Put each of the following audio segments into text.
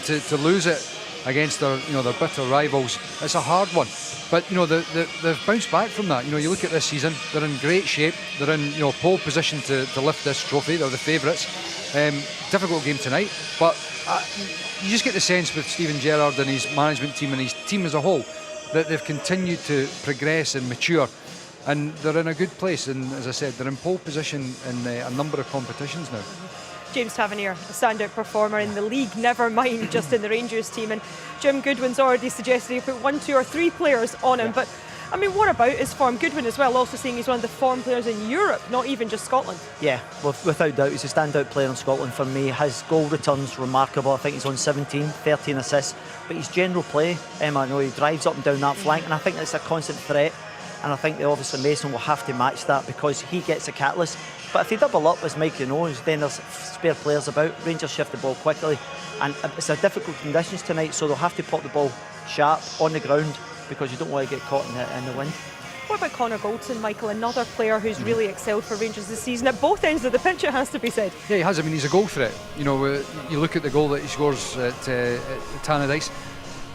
and to lose it against their bitter rivals, it's a hard one. But they've bounced back from that. You look at this season, they're in great shape. They're in pole position to lift this trophy. They're the favourites. Difficult game tonight, but you just get the sense with Steven Gerrard and his management team and his team as a whole that they've continued to progress and mature, and they're in a good place. And as I said, they're in pole position in a number of competitions now. James Tavernier, a standout performer in the league, never mind just in the Rangers team. And Jim Goodwin's already suggested he put 1, 2 or 3 players on him. But I mean, what about his form? Goodwin as well, also saying he's one of the form players in Europe, not even just Scotland. Yeah, without doubt, he's a standout player in Scotland for me. His goal return's remarkable. I think he's on 17, 13 assists. But his general play, I know he drives up and down that flank, and I think it's a constant threat. And I think that obviously Mason will have to match that because he gets a catalyst. But if they double up, as Mikey knows, then there's spare players about. Rangers shift the ball quickly, and it's a difficult conditions tonight, so they'll have to pop the ball sharp on the ground because you don't want to get caught in the wind. What about Connor Goldson, Michael? Another player who's really excelled for Rangers this season at both ends of the pitch, it has to be said. Yeah, he has. I mean, he's a goal threat. You look at the goal that he scores at Tannadice.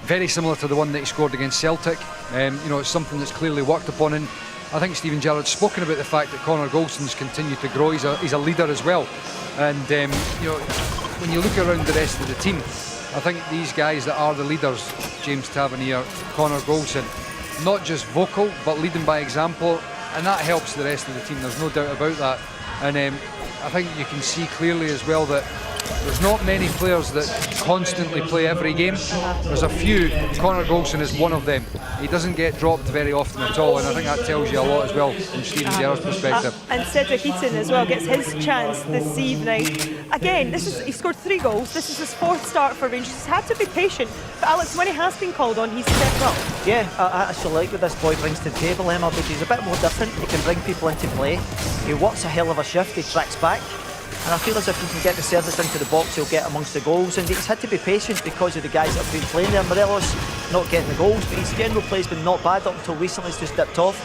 Very similar to the one that he scored against Celtic. It's something that's clearly worked upon, and I think Steven Gerrard's spoken about the fact that Connor Goldson's continued to grow. He's a leader as well, and when you look around the rest of the team, I think these guys that are the leaders, James Tavernier, Connor Goldson, not just vocal but leading by example, and that helps the rest of the team. There's no doubt about that, and I think you can see clearly as well that there's not many players that constantly play every game. There's a few. Connor Goldson is one of them. He doesn't get dropped very often at all, and I think that tells you a lot as well from Steven Gerrard's perspective. And Cedric Eaton as well gets his chance this evening. Again, he scored 3 goals. This is his 4th start for Rangers. He's had to be patient, but Alex, when he has been called on, he's stepped up. Yeah, I actually like what this boy brings to the table, Emma, because he's a bit more different. He can bring people into play. He works a hell of a shift. He tracks back. And I feel as if he can get the service into the box, he'll get amongst the goals. And he's had to be patient because of the guys that have been playing there. Morelos not getting the goals, but his general play's been not bad up until recently. It's just dipped off.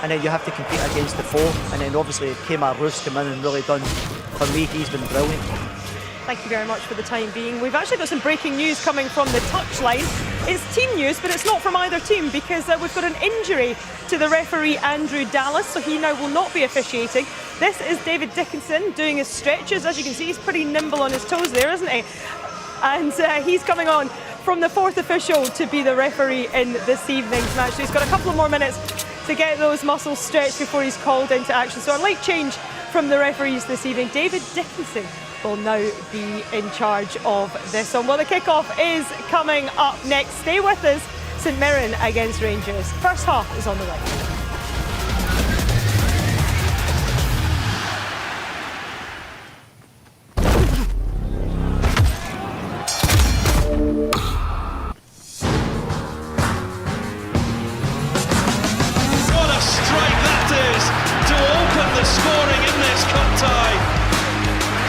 And then you have to compete against the foe. And then obviously Kemar Roos come in and really done, for me, he's been brilliant. Thank you very much for the time being. We've actually got some breaking news coming from the touchline. It's team news, but it's not from either team because we've got an injury to the referee Andrew Dallas, so he now will not be officiating. This is David Dickinson doing his stretches. As you can see, he's pretty nimble on his toes there, isn't he? And he's coming on from the 4th official to be the referee in this evening's match. So he's got a couple of more minutes to get those muscles stretched before he's called into action. So a light change from the referees this evening. David Dickinson will now be in charge of this one. Well, the kick-off is coming up next. Stay with us. St Mirren against Rangers. First half is on the way. What a strike that is to open the scoring in this cup tie.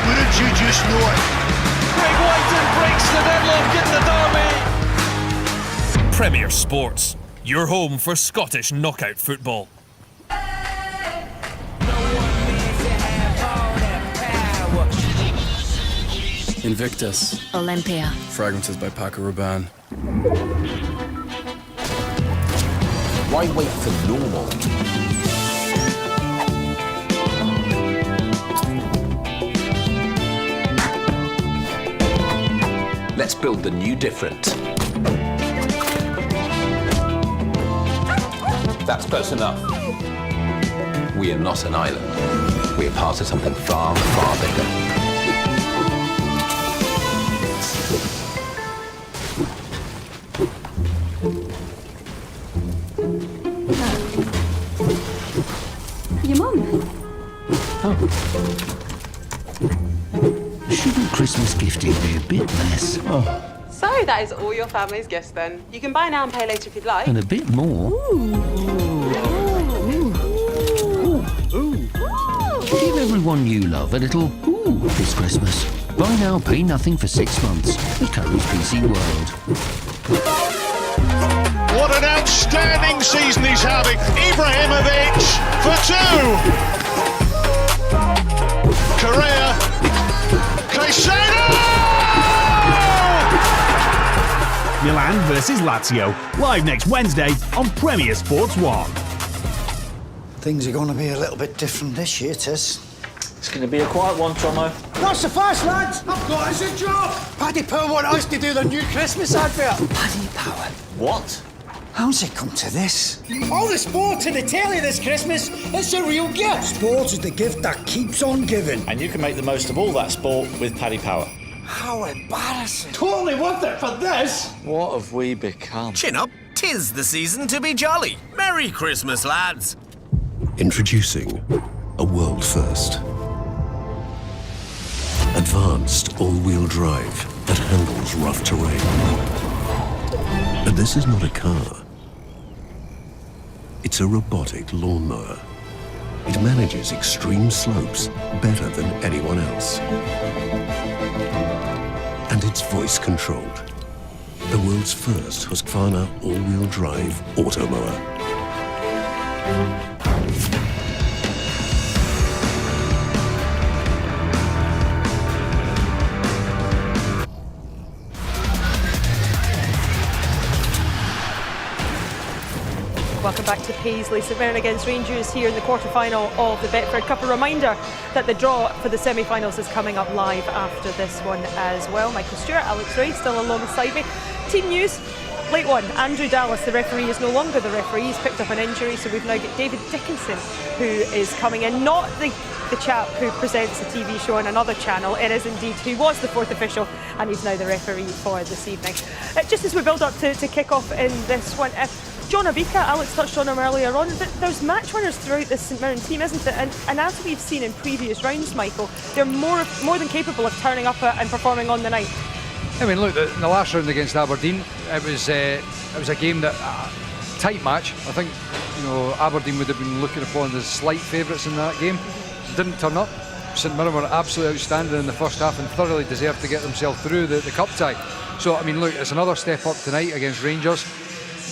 Wouldn't you just know it? Craig Whiten breaks the deadlock in the derby. Premier Sports, your home for Scottish knockout football. Invictus. Olympia. Fragrances by Paco Rabanne. Why wait for normal? Let's build the new different. That's close enough. We are not an island. We are part of something far, far bigger. Your mum? Shouldn't Christmas gifting be a bit less? So that is all your family's gifts then. You can buy now and pay later if you'd like. And a bit more? Give everyone you love a little ooh this Christmas. Buy now, pay nothing for 6 months. The Curry's PC World. What an outstanding season he's having. Ibrahimovic for 2. Correa. Caicedo! Milan versus Lazio, live next Wednesday on Premier Sports 1. Things are going to be a little bit different this year, Tess. It's going to be a quiet one, Tomo. Not so fast, lads! I've got us a job! Paddy Power want us to do the new Christmas advert. Paddy Power? What? How's it come to this? All the sport to the telly this Christmas, it's a real gift. Sport is the gift that keeps on giving. And you can make the most of all that sport with Paddy Power. How embarrassing. Totally worth it for this. What have we become? Chin up, 'tis the season to be jolly. Merry Christmas, lads. Introducing a world first. Advanced all-wheel drive that handles rough terrain. But this is not a car. It's a robotic lawnmower. It manages extreme slopes better than anyone else. And it's voice controlled. The world's first Husqvarna all-wheel drive automower. Welcome back to Paisley. St Mirren against Rangers here in the quarter-final of the Betfred Cup. A reminder that the draw for the semi-finals is coming up live after this one as well. Michael Stewart, Alex Ray still alongside me. Team news, late one. Andrew Dallas, the referee, is no longer the referee. He's picked up an injury, so we've now got David Dickinson who is coming in. Not the chap who presents a TV show on another channel. It is indeed who was the fourth official, and he's now the referee for this evening. Just as we build up to kick off in this one, John Abika, Alex touched on him earlier on, but there's match winners throughout this St Mirren team, isn't it? And as we've seen in previous rounds, Michael, they're more than capable of turning up and performing on the night. I mean, look, in the last round against Aberdeen, it was a game that tight match. I think Aberdeen would have been looking upon as slight favourites in that game. Didn't turn up. St Mirren were absolutely outstanding in the first half and thoroughly deserved to get themselves through the cup tie. So I mean, look, it's another step up tonight against Rangers.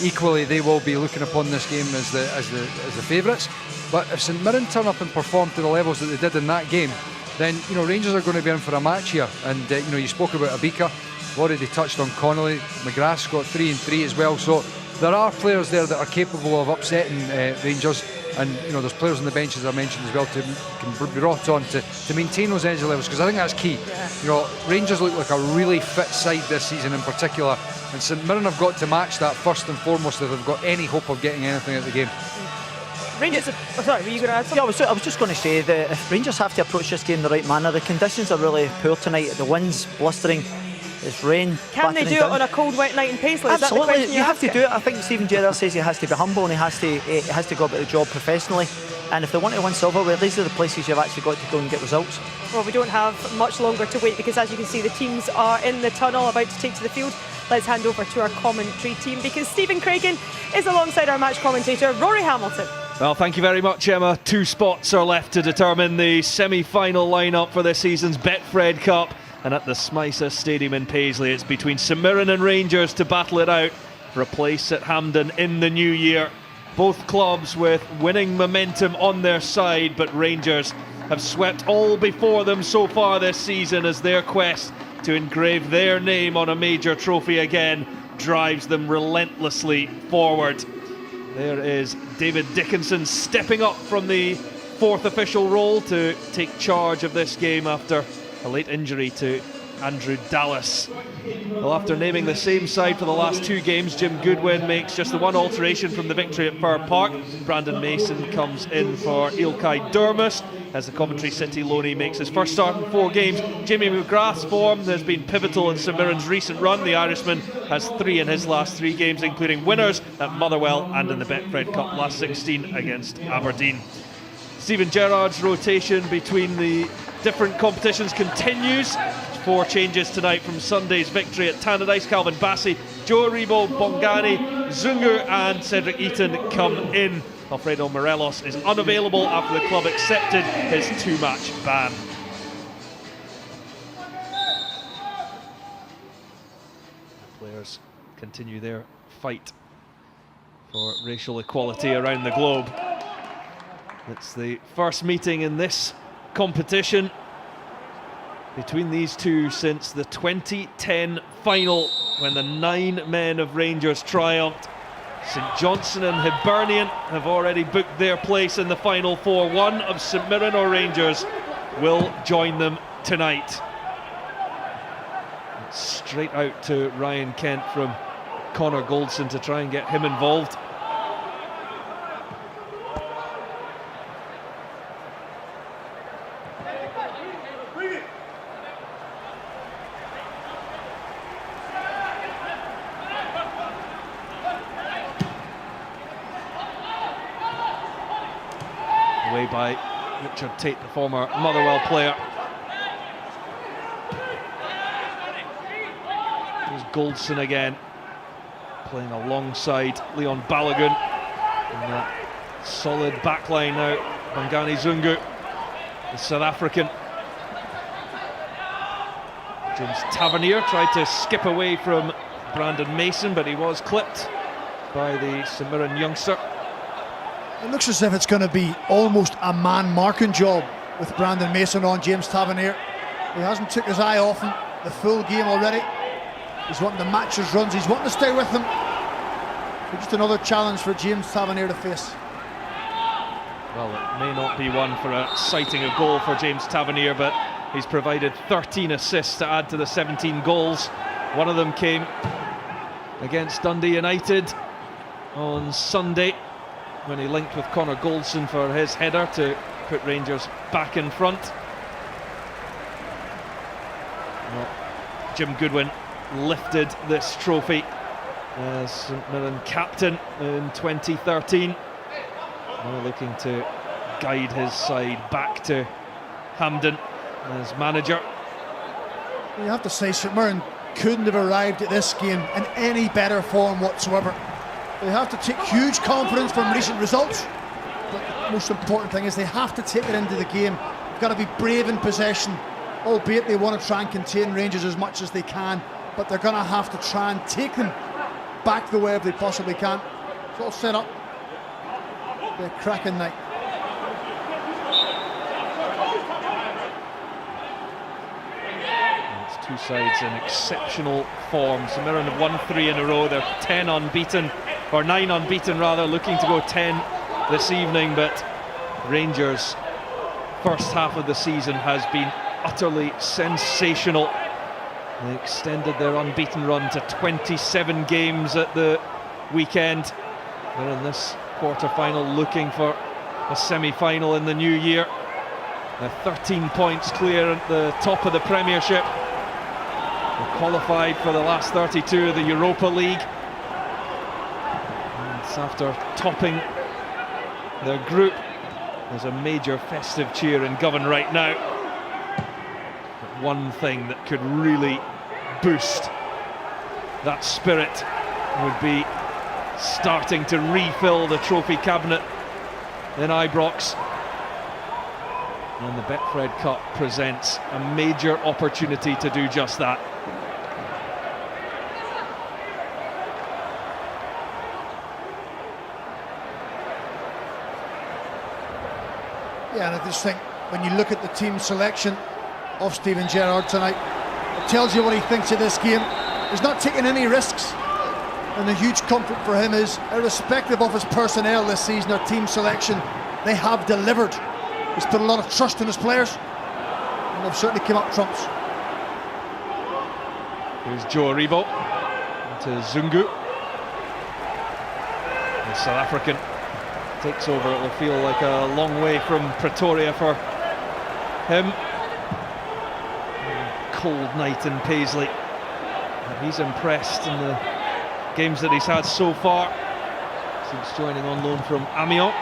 Equally, they will be looking upon this game as the favourites. But if St Mirren turn up and perform to the levels that they did in that game, then Rangers are going to be in for a match here. And you spoke about Abika, already touched on Connolly. McGrath's got 3 and 3 as well. So there are players there that are capable of upsetting Rangers. And there's players on the bench, as I mentioned as well, can be brought on to maintain those energy levels, because I think that's key. Rangers look like a really fit side this season in particular, and St Mirren have got to match that first and foremost if they've got any hope of getting anything out of the game. Rangers, sorry, were you going to add something? Yeah, I was just going to say that if Rangers have to approach this game in the right manner, the conditions are really poor tonight. The wind's blustering. It's rain. Can they do it on a cold, wet night in Paisley? Absolutely, is that the question you have to do it. I think Stephen Gerrard says he has to be humble and he has to go about the job professionally. And if they want to win silverware, these are the places you've actually got to go and get results. Well, we don't have much longer to wait, because as you can see, the teams are in the tunnel about to take to the field. Let's hand over to our commentary team, because Stephen Craigan is alongside our match commentator, Rory Hamilton. Well, thank you very much, Emma. 2 spots are left to determine the semi-final lineup for this season's Betfred Cup. And at the Smythe Stadium in Paisley, it's between St Mirren and Rangers to battle it out for a place at Hampden in the new year. Both clubs with winning momentum on their side, but Rangers have swept all before them so far this season as their quest to engrave their name on a major trophy again drives them relentlessly forward. There is David Dickinson stepping up from the fourth official role to take charge of this game after a late injury to Andrew Dallas. Well, after naming the same side for the last 2 games, Jim Goodwin makes just the one alteration from the victory at Fir Park. Brandon Mason comes in for Ilkay Durmus as the Coventry City loanee makes his first start in 4 games. Jamie McGrath's form has been pivotal in St Mirren's recent run. The Irishman has 3 in his last 3 games, including winners at Motherwell and in the Betfred Cup last 16 against Aberdeen. Stephen Gerrard's rotation between the different competitions continues. 4 changes tonight from Sunday's victory at Tannadice. Calvin Bassey, Joe Aribo, Bongani, Zungu and Cedric Eaton come in. Alfredo Morelos is unavailable after the club accepted his 2-match ban. Players continue their fight for racial equality around the globe. It's the first meeting in this competition between these two since the 2010 final when the 9 men of Rangers triumphed. St Johnstone and Hibernian have already booked their place in the final 4. One of St Mirren or Rangers will join them tonight. Straight out to Ryan Kent from Connor Goldson to try and get him involved. Away by Richard Tate, the former Motherwell player. Here's Goldson again, playing alongside Leon Balogun. And that solid backline now. Bongani Zungu, the South African. James Tavernier tried to skip away from Brandon Mason, but he was clipped by the St Mirren youngster. It looks as if it's going to be almost a man marking job with Brandon Mason on James Tavernier. He hasn't took his eye off him the full game already. He's wanting to match his runs, he's wanting to stay with them. So just another challenge for James Tavernier to face. Well, it may not be one for a sighting a goal for James Tavernier, but he's provided 13 assists to add to the 17 goals. One of them came against Dundee United on Sunday, when he linked with Connor Goldson for his header to put Rangers back in front. Well, Jim Goodwin lifted this trophy as St Mirren captain in 2013. Now looking to guide his side back to Hampden as manager. You have to say St Mirren couldn't have arrived at this game in any better form whatsoever. They have to take huge confidence from recent results, but the most important thing is they have to take it into the game. They've got to be brave in possession, albeit they want to try and contain Rangers as much as they can, but they're going to have to try and take them back the way if they possibly can. It's all set up. They're a cracking night. It's two sides in exceptional form. St Mirren have won 3 in a row. They're 10 unbeaten. Or 9 unbeaten rather, looking to go 10 this evening, but Rangers' first half of the season has been utterly sensational. They extended their unbeaten run to 27 games at the weekend. They're in this quarter-final looking for a semi-final in the new year. They're 13 points clear at the top of the Premiership. They're qualified for the last 32 of the Europa League. After topping their group, there's a major festive cheer in Govan right now. But one thing that could really boost that spirit would be starting to refill the trophy cabinet in Ibrox. And the Betfred Cup presents a major opportunity to do just that. Yeah, and I just think when you look at the team selection of Steven Gerrard tonight, it tells you what he thinks of this game. He's not taking any risks, and the huge comfort for him is, irrespective of his personnel this season or team selection, they have delivered. He's put a lot of trust in his players, and they've certainly come up trumps. Here's Joe Aribo to Zungu. The South African takes over. It will feel like a long way from Pretoria for him. Cold night in Paisley. But he's impressed in the games that he's had so far since joining on loan from Amiens.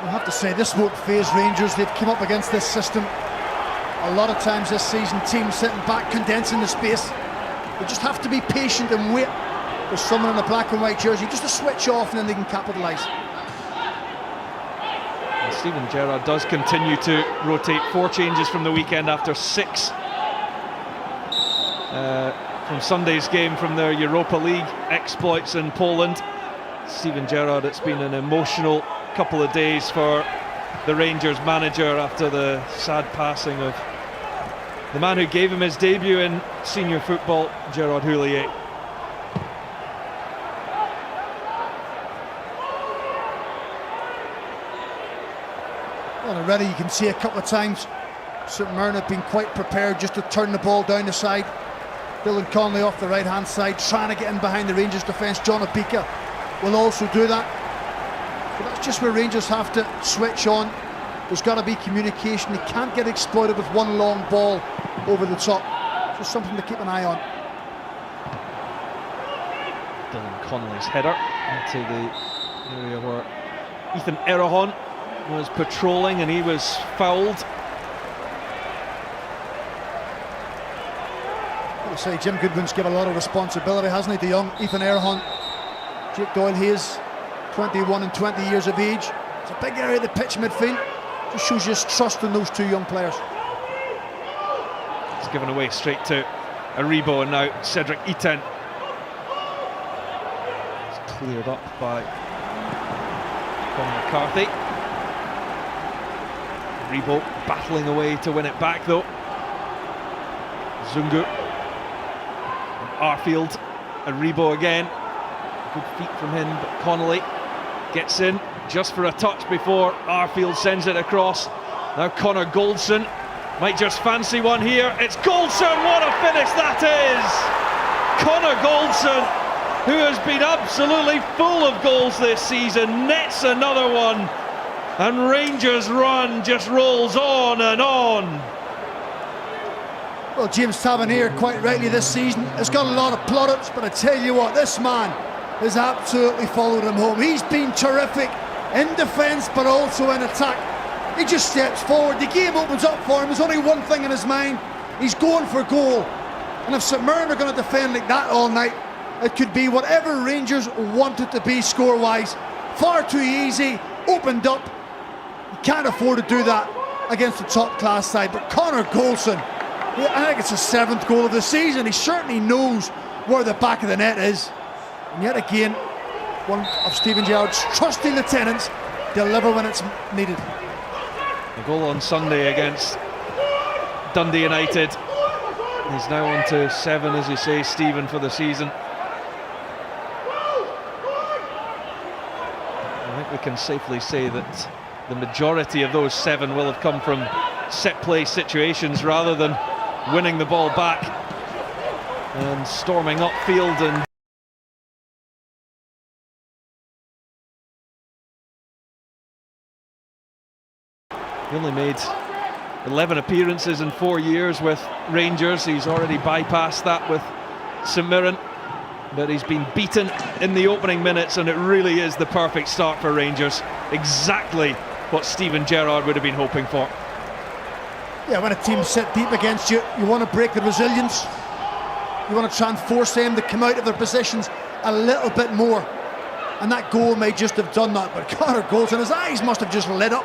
I have to say, this won't faze Rangers. They've come up against this system a lot of times this season. Teams sitting back, condensing the space. They just have to be patient and wait for someone in a black and white jersey just to switch off, and then they can capitalise. Steven Gerrard does continue to rotate. 4 changes from the weekend after 6 from Sunday's game from their Europa League exploits in Poland. Steven Gerrard, it's been an emotional couple of days for the Rangers manager after the sad passing of the man who gave him his debut in senior football, Gerard Houllier. Well, already you can see a couple of times St Mirren have been quite prepared just to turn the ball down the side. Dylan Connolly off the right hand side, trying to get in behind the Rangers defence. John Obika will also do that. But that's just where Rangers have to switch on. There's got to be communication. They can't get exploited with one long ball over the top. Just something to keep an eye on. Dylan Connolly's header into the area where Ethan Erahon was patrolling and he was fouled. I would say Jim Goodwin's given a lot of responsibility, hasn't he, to young Ethan Erahon. Jake Doyle-Hayes, 21 and 20 years of age. It's a big area of the pitch midfield. Just shows you his trust in those two young players. It's given away straight to Aribo, and now Cedric Itten. It's cleared up by Conor McCarthy. Aribo battling away to win it back though. Zungu. And Arfield. Aribo again. Good feet from him, but Connolly gets in just for a touch before Arfield sends it across. Now Connor Goldson might just fancy one here. It's Goldson, what a finish that is! Connor Goldson, who has been absolutely full of goals this season, nets another one, and Rangers' run just rolls on and on. Well, James Tavernier, quite rightly this season, has got a lot of plaudits, but I tell you what, this man has absolutely followed him home. He's been terrific in defence, but also in attack. He just steps forward, the game opens up for him. There's only one thing in his mind, he's going for goal. And if St Mirren are going to defend like that all night, it could be whatever Rangers want it to be score-wise. Far too easy, opened up. You can't afford to do that against a top-class side. But Connor Goldson, I think it's his 7th goal of the season. He certainly knows where the back of the net is. And yet again, one of Steven Gerrard's trusty lieutenants deliver when it's needed. The goal on Sunday against Dundee United. He's now on to 7, as you say, Stephen, for the season. I think we can safely say that the majority of those 7 will have come from set play situations rather than winning the ball back and storming upfield. And he only made 11 appearances in 4 years with Rangers. He's already bypassed that with St Mirren, but he's been beaten in the opening minutes, and it really is the perfect start for Rangers. Exactly what Steven Gerrard would have been hoping for. Yeah, when a team sit deep against you, you want to break the resilience. You want to try and force them to come out of their positions a little bit more. And that goal may just have done that, but Connor Goldson, his eyes must have just lit up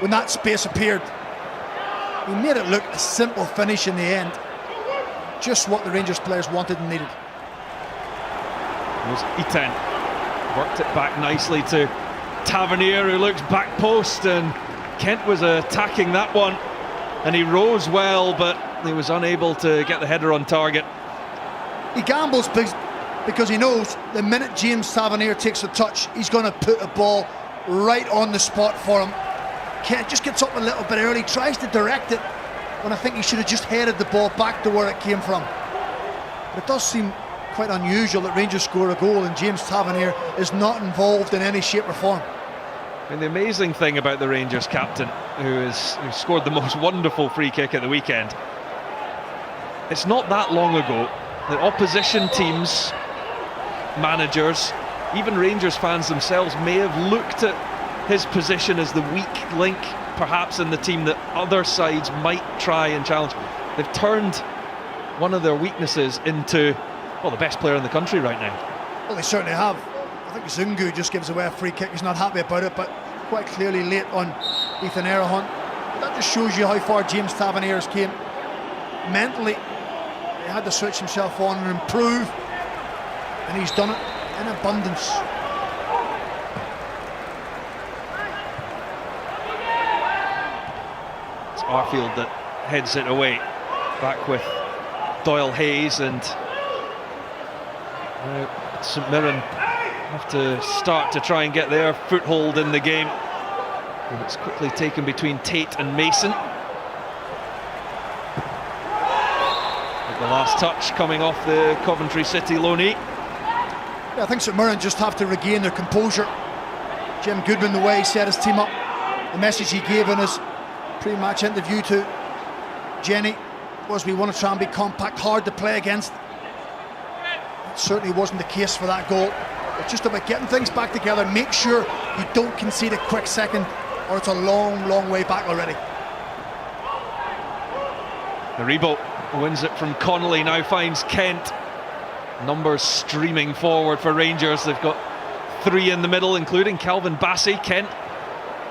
when that space appeared. He made it look a simple finish in the end. Just what the Rangers players wanted and needed. There's Itten. Worked it back nicely to Tavernier, who looks back post, and Kent was attacking that one. And he rose well, but he was unable to get the header on target. He gambles because he knows the minute James Tavernier takes a touch, he's going to put a ball right on the spot for him. Kent just gets up a little bit early, tries to direct it, when I think he should have just headed the ball back to where it came from. But it does seem quite unusual that Rangers score a goal and James Tavernier is not involved in any shape or form. And the amazing thing about the Rangers captain, who scored the most wonderful free kick at the weekend, it's not that long ago that opposition teams, managers, even Rangers fans themselves may have looked at his position as the weak link perhaps in the team that other sides might try and challenge. They've turned one of their weaknesses into, well, the best player in the country right now. Well, they certainly have. I think Zungu just gives away a free kick. He's not happy about it, but quite clearly late on Ethan Erahon. That just shows you how far James Tavernier came. Mentally, he had to switch himself on and improve, and he's done it in abundance. It's Arfield that heads it away. back with Doyle Hayes, and St Mirren have to start to try and get their foothold in the game. And it's quickly taken between Tate and Mason. With the last touch coming off the Coventry City loanee. Yeah, I think St Mirren just have to regain their composure. Jim Goodwin, the way he set his team up, the message he gave in his pre-match interview to Jenny was we want to try and be compact, hard to play against. It certainly wasn't the case for that goal. It's just about getting things back together, make sure you don't concede a quick second, or it's a long, long way back already. Aribo wins it from Connolly, now finds Kent. Numbers streaming forward for Rangers. They've got 3 in the middle, including Calvin Bassey. Kent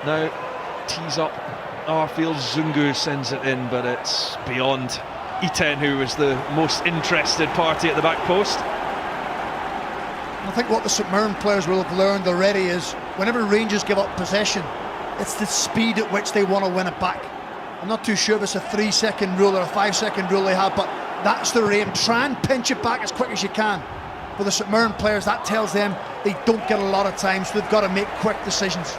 now tees up Arfield. Zungu sends it in, but it's beyond Iten, who was the most interested party at the back post. I think what the St Mirren players will have learned already is whenever Rangers give up possession, it's the speed at which they want to win it back. I'm not too sure if it's a 3-second rule or a 5-second rule they have, but that's their aim. Try and pinch it back as quick as you can. For the St Mirren players, that tells them they don't get a lot of time, so they've got to make quick decisions.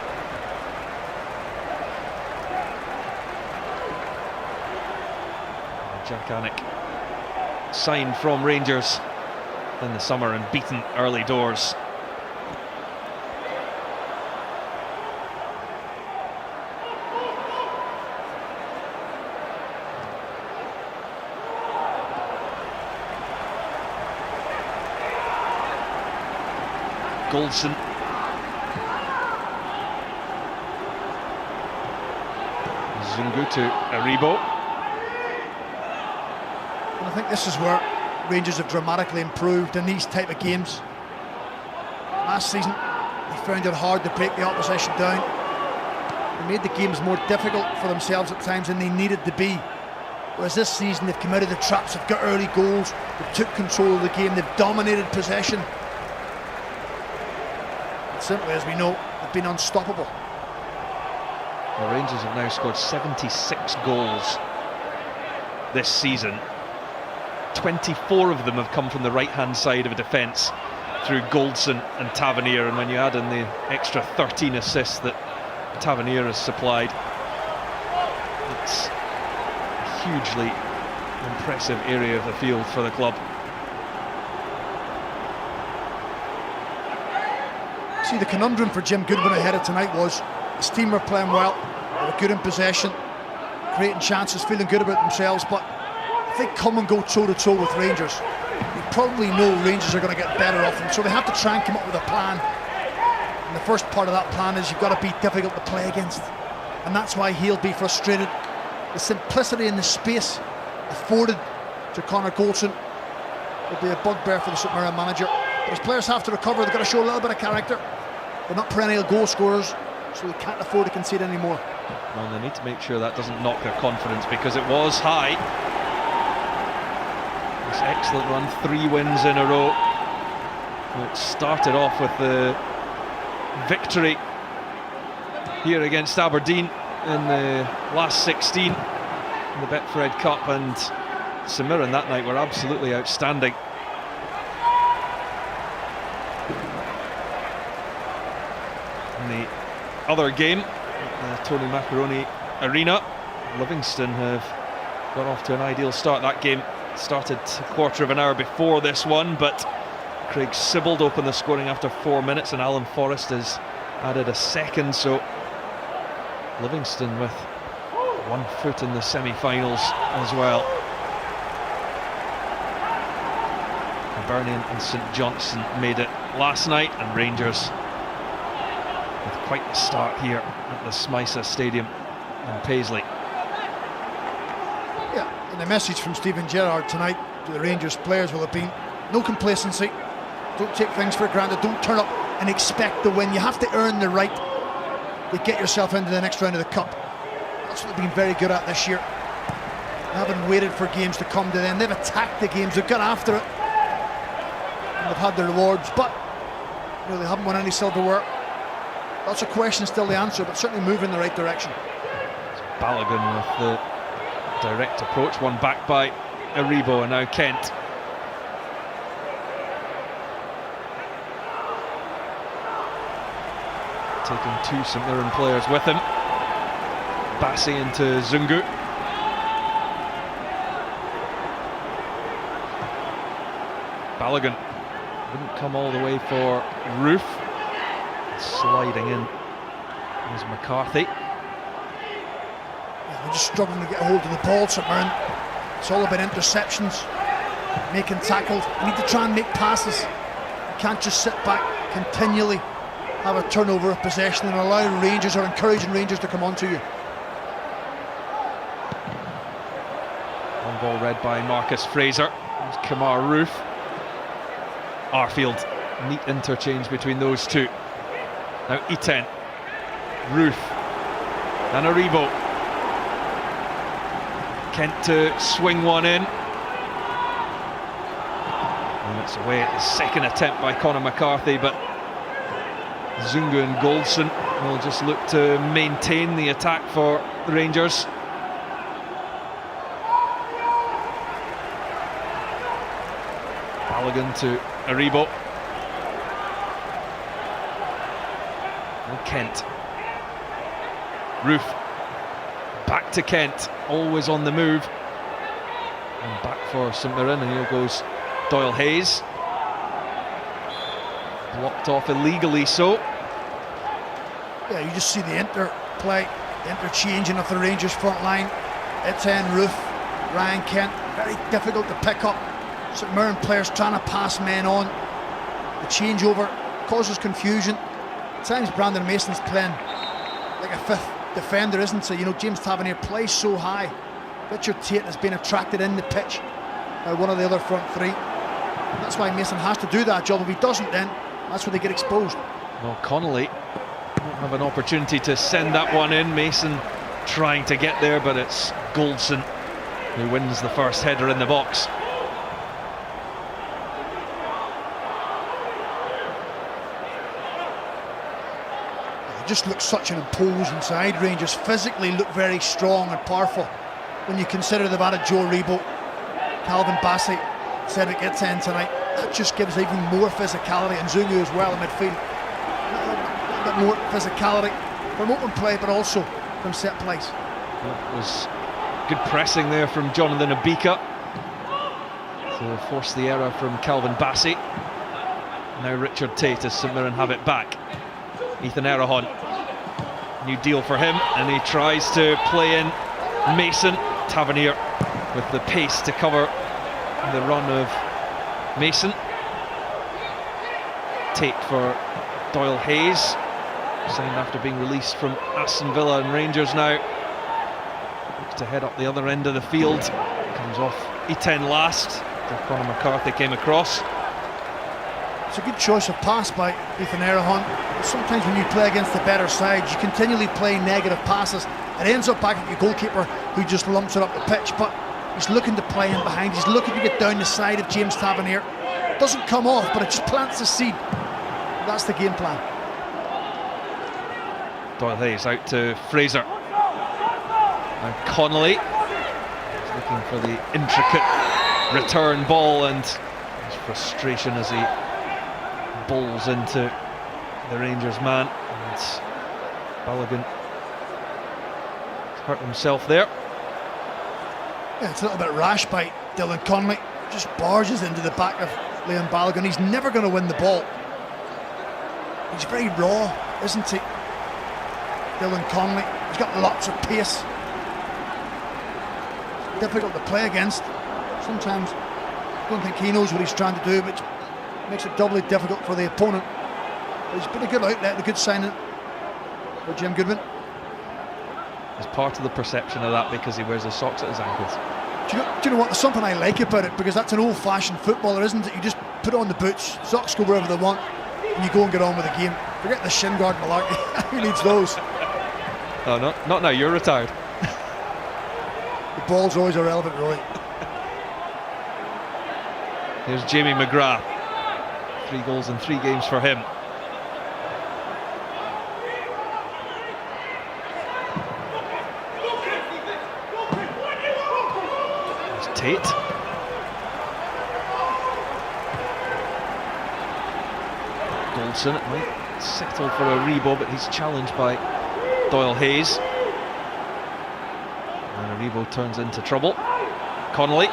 Jack Anick signed from Rangers in the summer and beaten early doors. Goldson. Zungu to Aribo. And I think this is where Rangers have dramatically improved in these type of games. Last season, they found it hard to break the opposition down. They made the games more difficult for themselves at times than they needed to be. Whereas this season, they've come out of the traps, they've got early goals, they've took control of the game, they've dominated possession. Simply, as we know, have been unstoppable. The Rangers have now scored 76 goals this season. 24 of them have come from the right-hand side of a defence through Goldson and Tavernier, and when you add in the extra 13 assists that Tavernier has supplied, it's a hugely impressive area of the field for the club. See, the conundrum for Jim Goodwin ahead of tonight was his team were playing well, they were good in possession, creating chances, feeling good about themselves, but if they come and go toe-to-toe with Rangers, they probably know Rangers are going to get better off them, so they have to try and come up with a plan. And the first part of that plan is you've got to be difficult to play against, and that's why he'll be frustrated. The simplicity and the space afforded to Connor Goldson will be a bugbear for the St Mirren manager. But his players have to recover, they've got to show a little bit of character. They're not perennial goal scorers, so they can't afford to concede anymore. Well, they need to make sure that doesn't knock their confidence, because it was high. This excellent run, 3 wins in a row. It started off with the victory here against Aberdeen in the last 16 in the Betfred Cup, and St Mirren that night were absolutely outstanding. In the other game at the Tony Macaroni Arena, Livingston have got off to an ideal start. That game started a quarter of an hour before this one, but Craig Sibbald opened the scoring after 4 minutes, and Alan Forrest has added a second, so Livingston with 1 foot in the semi-finals as well. Hibernian and St Johnstone made it last night, and Rangers with quite the start here at the Smysa Stadium in Paisley. Yeah, and the message from Stephen Gerrard tonight to the Rangers players will have been no complacency, don't take things for granted, don't turn up and expect to win. You have to earn the right to get yourself into the next round of the Cup. That's what they've been very good at this year. They haven't waited for games to come to them, they've attacked the games, they've got after it, and they've had their rewards, but you know, they haven't won any silverware. Lots of questions still to answer, but certainly move in the right direction. Balogun with the Direct approach, one back by Aribo, and now Kent. Taking two St Mirren players with him. Bassi into Zungu. Balogun wouldn't come all the way for Roof. Sliding in is McCarthy. Yeah, they're just struggling to get a hold of the ball, St Mirren. It's all about interceptions, making tackles. You need to try and make passes. You can't just sit back continually, have a turnover of possession and allow Rangers or encouraging Rangers to come onto you. Long ball read by Marcus Fraser. There's Kamar Roof. Arfield. Neat interchange between those two. Now Iten. Roof. And Aribo. Kent to swing one in. And it's away at the second attempt by Conor McCarthy, but Zungu and Goldson will just look to maintain the attack for the Rangers. Balogun to Aribo. And Kent. Roof. Back to Kent, always on the move. And back for St Mirren, and here goes Doyle Hayes. Blocked off illegally, so. Yeah, you just see the interplay, the interchanging of the Rangers front line. Etienne, Roof, Ryan Kent, very difficult to pick up. St Mirren players trying to pass men on. The changeover causes confusion. At times Brandon Mason's playing like a fifth defender, isn't he? You know, James Tavernier plays so high. Richard Tate has been attracted in the pitch by one of the other front three. That's why Mason has to do that job. If he doesn't, then that's where they get exposed. Well, Connolly won't have an opportunity to send that one in. Mason trying to get there, but it's Goldson who wins the first header in the box. Just looks such an imposing side. Rangers physically look very strong and powerful when you consider they've added Joe Aribo, Calvin Bassey, Cedric Etienne tonight. That just gives even more physicality, and Zungu as well in midfield. A bit more physicality from open play, but also from set plays. It was good pressing there from Jonathan Abika to force the error from Calvin Bassey. Now Richard Tate as St Mirren have it back. Ethan Erahon, new deal for him, and he tries to play in Mason. Tavernier with the pace to cover the run of Mason. Tate for Doyle Hayes, signed after being released from Aston Villa, and Rangers now looks to head up the other end of the field. Comes off E10 last after Conor McCarthy came across. It's a good choice of pass by Ethan Erahon. Sometimes when you play against the better side, you continually play negative passes. It ends up back at your goalkeeper, who just lumps it up the pitch, but he's looking to play in behind. He's looking to get down the side of James Tavernier. Doesn't come off, but it just plants the seed. That's the game plan. Doyle Hayes out to Fraser. And Connolly is looking for the intricate return ball, and his frustration as he bowls into the Rangers man, and Balogun hurt himself there. Yeah, it's a little bit rash by Dylan Connolly. Just barges into the back of Liam Balogun. He's never going to win the ball. He's very raw, isn't he? Dylan Connolly. He's got lots of pace. It's difficult to play against. Sometimes I don't think he knows what he's trying to do, but makes it doubly difficult for the opponent. But he's been a good outlet, a good signing for Jim Goodwin. It's part of the perception of that because he wears his socks at his ankles. Do you know what? There's something I like about it, because that's an old-fashioned footballer, isn't it? You just put on the boots, socks go wherever they want, and you go and get on with the game. Forget the shin guard malarkey. Who needs those? Oh, not now. You're retired. The ball's always irrelevant, Roy. Here's Jamie McGrath. 3 goals in 3 games for him. Tate. Goldson might settle for a Rebo, but he's challenged by Doyle Hayes. And Rebo turns into trouble. Connolly.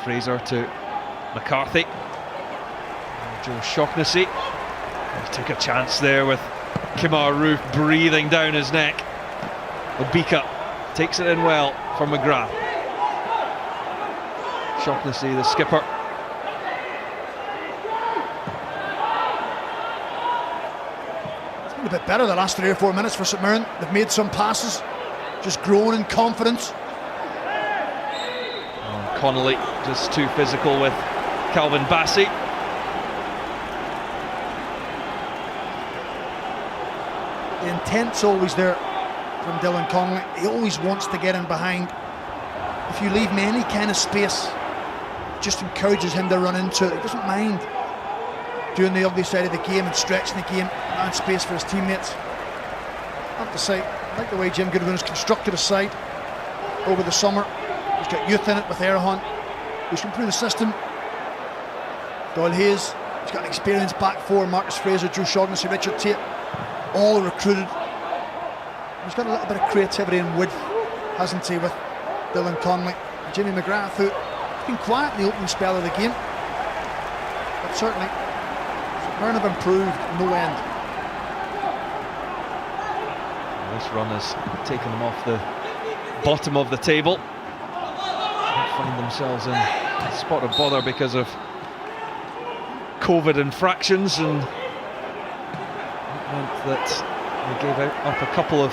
Fraser to McCarthy. Joe Shaughnessy. He took a chance there with Kemar Roof breathing down his neck. Obika takes it in well for McGrath. Shaughnessy, the skipper. It's been a bit better the last 3 or 4 minutes for St Mirren. They've made some passes, just growing in confidence. Connolly just too physical with Calvin Bassey. The intent's always there from Dylan Connolly. He always wants to get in behind. If you leave him any kind of space, it just encourages him to run into it. He doesn't mind doing the ugly side of the game and stretching the game, allowing space for his teammates. I have to say, I like the way Jim Goodwin has constructed his side over the summer. He's got youth in it with Erhahon, who's come through the system. Doyle Hayes, he's got an experienced back four, Marcus Fraser, Drew Shaughnessy, Richard Tate, all recruited. He's got a little bit of creativity and width, hasn't he, with Dylan Connolly. Jimmy McGrath, who's been quiet in the opening spell of the game, but certainly St Mirren have improved no end. This run has taken them off the bottom of the table. They find themselves in a spot of bother because of COVID infractions, and it meant that they gave up a couple of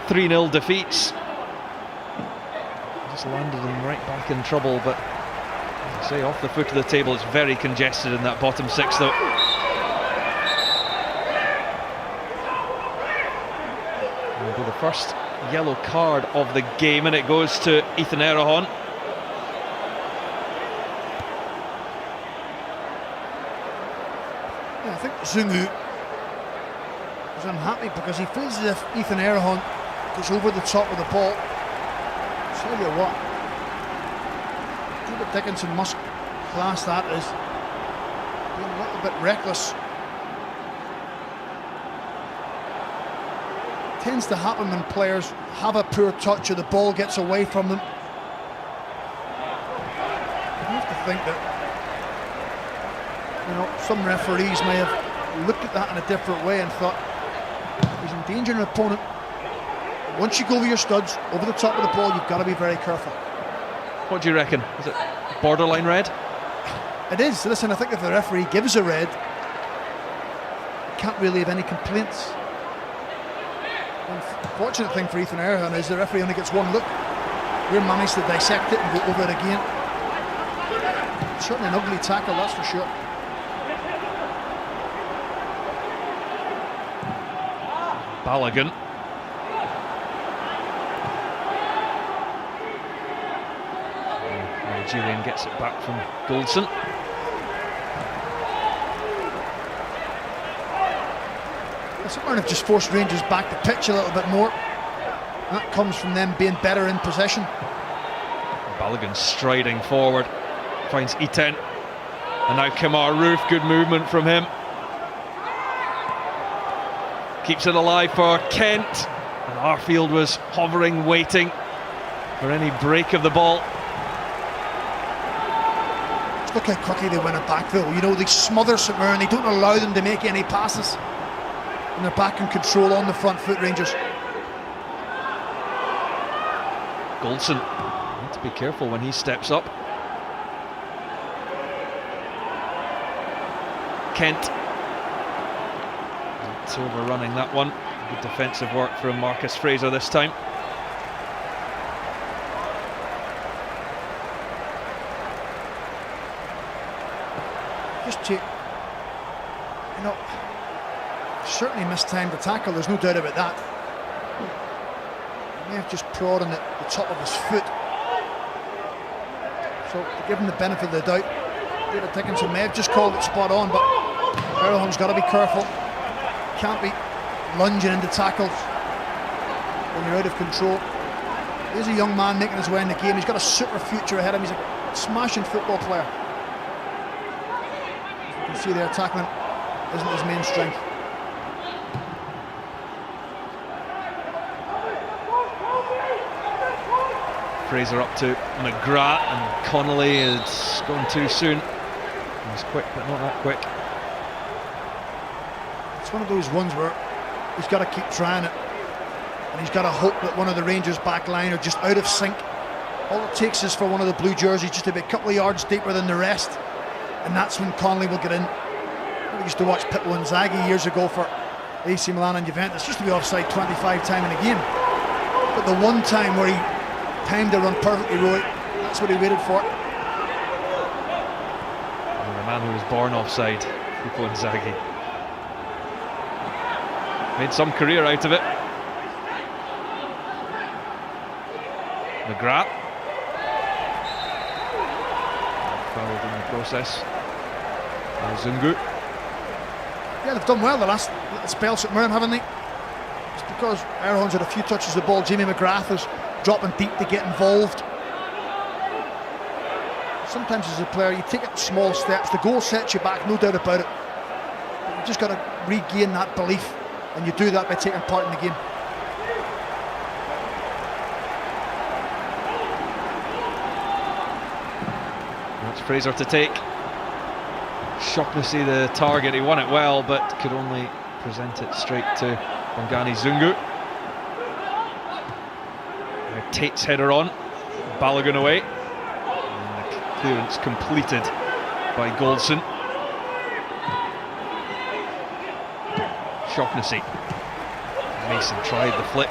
3-0 defeats. Just landed them right back in trouble, but as I say, off the foot of the table, it's very congested in that bottom six though. It'll be the first yellow card of the game, and it goes to Ethan Erhahon. Yeah, I think Zungu is unhappy because he feels as if Ethan Erhahon goes over the top of the ball. Tell you what, David Dickinson must class that as being a little bit reckless. It tends to happen when players have a poor touch or the ball gets away from them. You have to think that, you know, some referees may have looked at that in a different way and thought he's endangering an opponent. Once you go over your studs, over the top of the ball, you've got to be very careful. What do you reckon? Is it borderline red? It is. Listen, I think if the referee gives a red, you can't really have any complaints. The unfortunate thing for Ethan Erhahon is the referee only gets one look. We're managed to dissect it and go over it again. Certainly an ugly tackle, that's for sure. Balogun. Nigerian gets it back from Goldson. St Mirren have just forced Rangers back the pitch a little bit more. That comes from them being better in possession. Balogun striding forward, finds Iten, and now Kemar Roof, good movement from him. Keeps it alive for Kent, and Arfield was hovering, waiting for any break of the ball. Look how quickly they win it back though. You know, they smother St Mirren, they don't allow them to make any passes. And they're back in control on the front foot, Rangers. Goldson, need to be careful when he steps up. Kent. It's overrunning that one. Good defensive work from Marcus Fraser this time. Just to, you know, certainly mistimed the tackle, there's no doubt about that. He may have just prod on the top of his foot. So to give him the benefit of the doubt, David Dickinson may have just called it spot on, but Erhahon's got to be careful. Can't be lunging into tackles when you're out of control. He's a young man making his way in the game. He's got a super future ahead of him. He's a smashing football player. As you can see there, tackling isn't his main strength. Fraser up to McGrath, and Connolly is gone too soon. He's quick, but not that quick. It's one of those ones where he's got to keep trying it, and he's got to hope that one of the Rangers back line are just out of sync. All it takes is for one of the blue jerseys just to be a couple of yards deeper than the rest, and that's when Connolly will get in. I used to watch Pippo Inzaghi years ago for AC Milan and Juventus. Used to be offside 25 times in a game, but the one time where he timed the run perfectly right, that's what he waited for. And the man who was born offside, Pippo Inzaghi, made some career out of it. McGrath fouled in the process. Zungu. Yeah, they've done well the last little spell, St Mirren, haven't they? Just because Erhon's had a few touches of the ball, Jamie McGrath is dropping deep to get involved. Sometimes as a player you take it in small steps. The goal sets you back, no doubt about it, but you've just got to regain that belief, and you do that by taking part in the game. That's Fraser to take. Shaughnessy the target, he won it well but could only present it straight to Bongani Zungu. Tate's header on, Balogun away, and the clearance completed by Goldson. Shaughnessy. Mason tried the flick.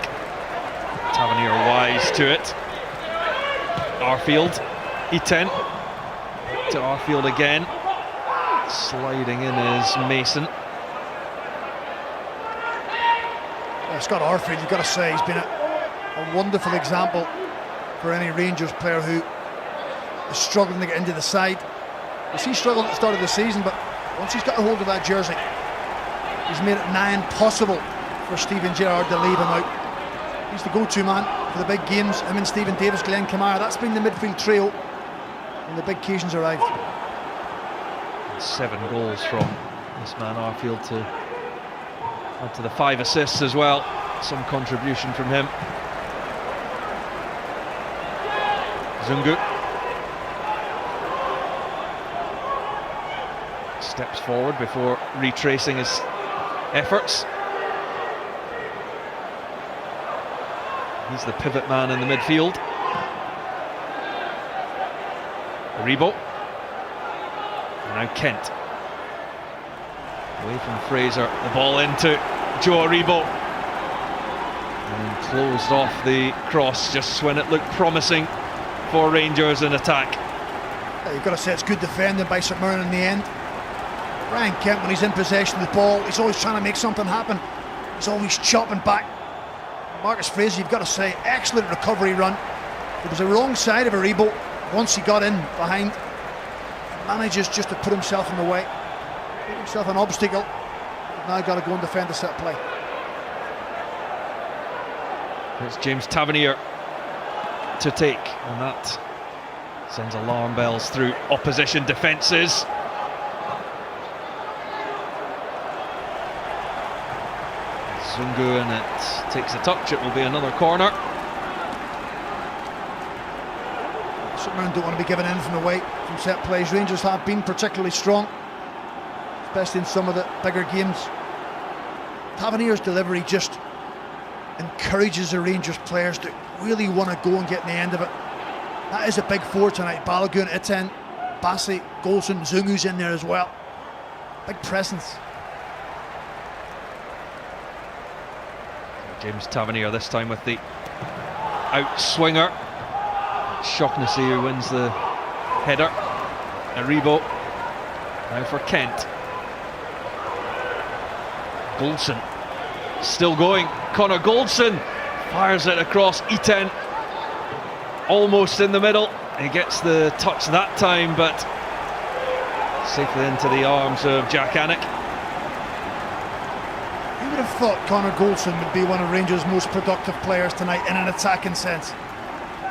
Tavernier wise to it. Arfield. Iten. To Arfield again. Sliding in is Mason. Scott Arfield, you've got to say, he's been a wonderful example for any Rangers player who is struggling to get into the side. He struggled at the start of the season, but once he's got a hold of that jersey, he's made it nigh impossible for Steven Gerrard to leave him out. He's the go-to man for the big games. Him and Stephen Davis, Glenn Kamara, that's been the midfield trio when the big occasions arrived. 7 goals from this man Arfield to add to the 5 assists as well. Some contribution from him. Zungu steps forward before retracing his efforts. He's the pivot man in the midfield. Aribo. And now Kent. Away from Fraser, the ball into Joe Aribo. And closed off the cross just when it looked promising for Rangers in attack. You've got to say it's good defending by St Mirren in the end. Ryan Kent, when he's in possession of the ball, he's always trying to make something happen. He's always chopping back. Marcus Fraser, you've got to say, excellent recovery run. It was the wrong side of Aribo once he got in behind. He manages just to put himself in the way, make himself an obstacle. He's now got to go and defend the set play. It's James Tavernier to take, and that sends alarm bells through opposition defences. Zungu, and it takes a touch. It will be another corner. St Mirren don't want to be giving anything away from set plays. Rangers have been particularly strong, especially in some of the bigger games. Tavernier's delivery just encourages the Rangers players to really want to go and get in the end of it. That is a big 4 tonight. Balogun, Etienne, Bassi, Golson, Zungu's in there as well. Big presence. James Tavernier this time with the out swinger. Shaughnessy who wins the header. Aribo now for Kent. Goldson still going. Connor Goldson fires it across. Iten almost in the middle. He gets the touch that time, but safely into the arms of Jack Annick. Who would have thought Connor Goldson would be one of Rangers' most productive players tonight in an attacking sense?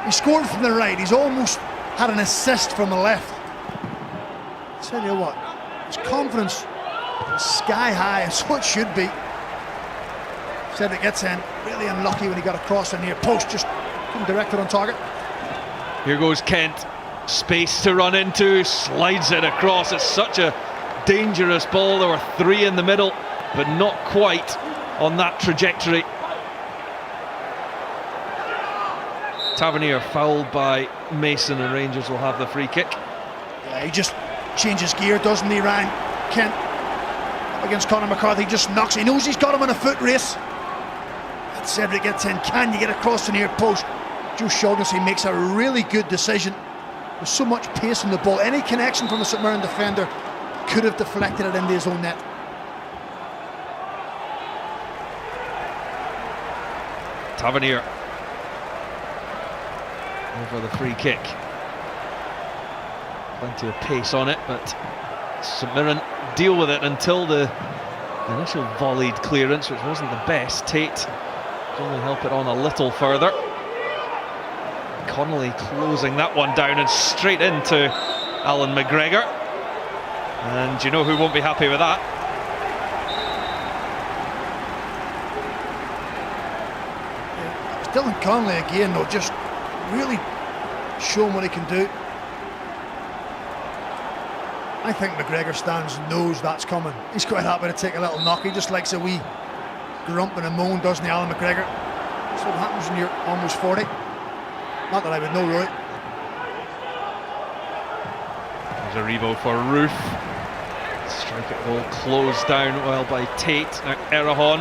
He scored from the right. He's almost had an assist from the left. I tell you what, his confidence is sky high, and so it should be. Cedric gets in, really unlucky when he got across the near post, just couldn't direct it on target. Here goes Kent, space to run into, slides it across. It's such a dangerous ball. There were 3 in the middle, but not quite on that trajectory. Tavernier fouled by Mason, and Rangers will have the free kick. Yeah, he just changes gear, doesn't he, Ryan? Kent up against Conor McCarthy, just knocks. He knows he's got him in a foot race. And Cedric gets in. Can you get across the near post? Joe Shaughnessy makes a really good decision. There's so much pace in the ball. Any connection from the St Mirren defender could have deflected it into his own net. Tavernier over the free kick. Plenty of pace on it, but St Mirren deal with it until the initial volleyed clearance, which wasn't the best. Tate can only help it on a little further. Connolly closing that one down and straight into Alan McGregor. And you know who won't be happy with that? It's Dylan Connolly again, though, just really showing what he can do. I think McGregor stands, knows that's coming. He's quite happy to take a little knock. He just likes a wee grump and a moan, doesn't he, Alan McGregor? That's what happens when you're almost 40. Not that I would know, really. There's a Rebo for Roof. Strike it goal closed down well by Tate. Now Erahon,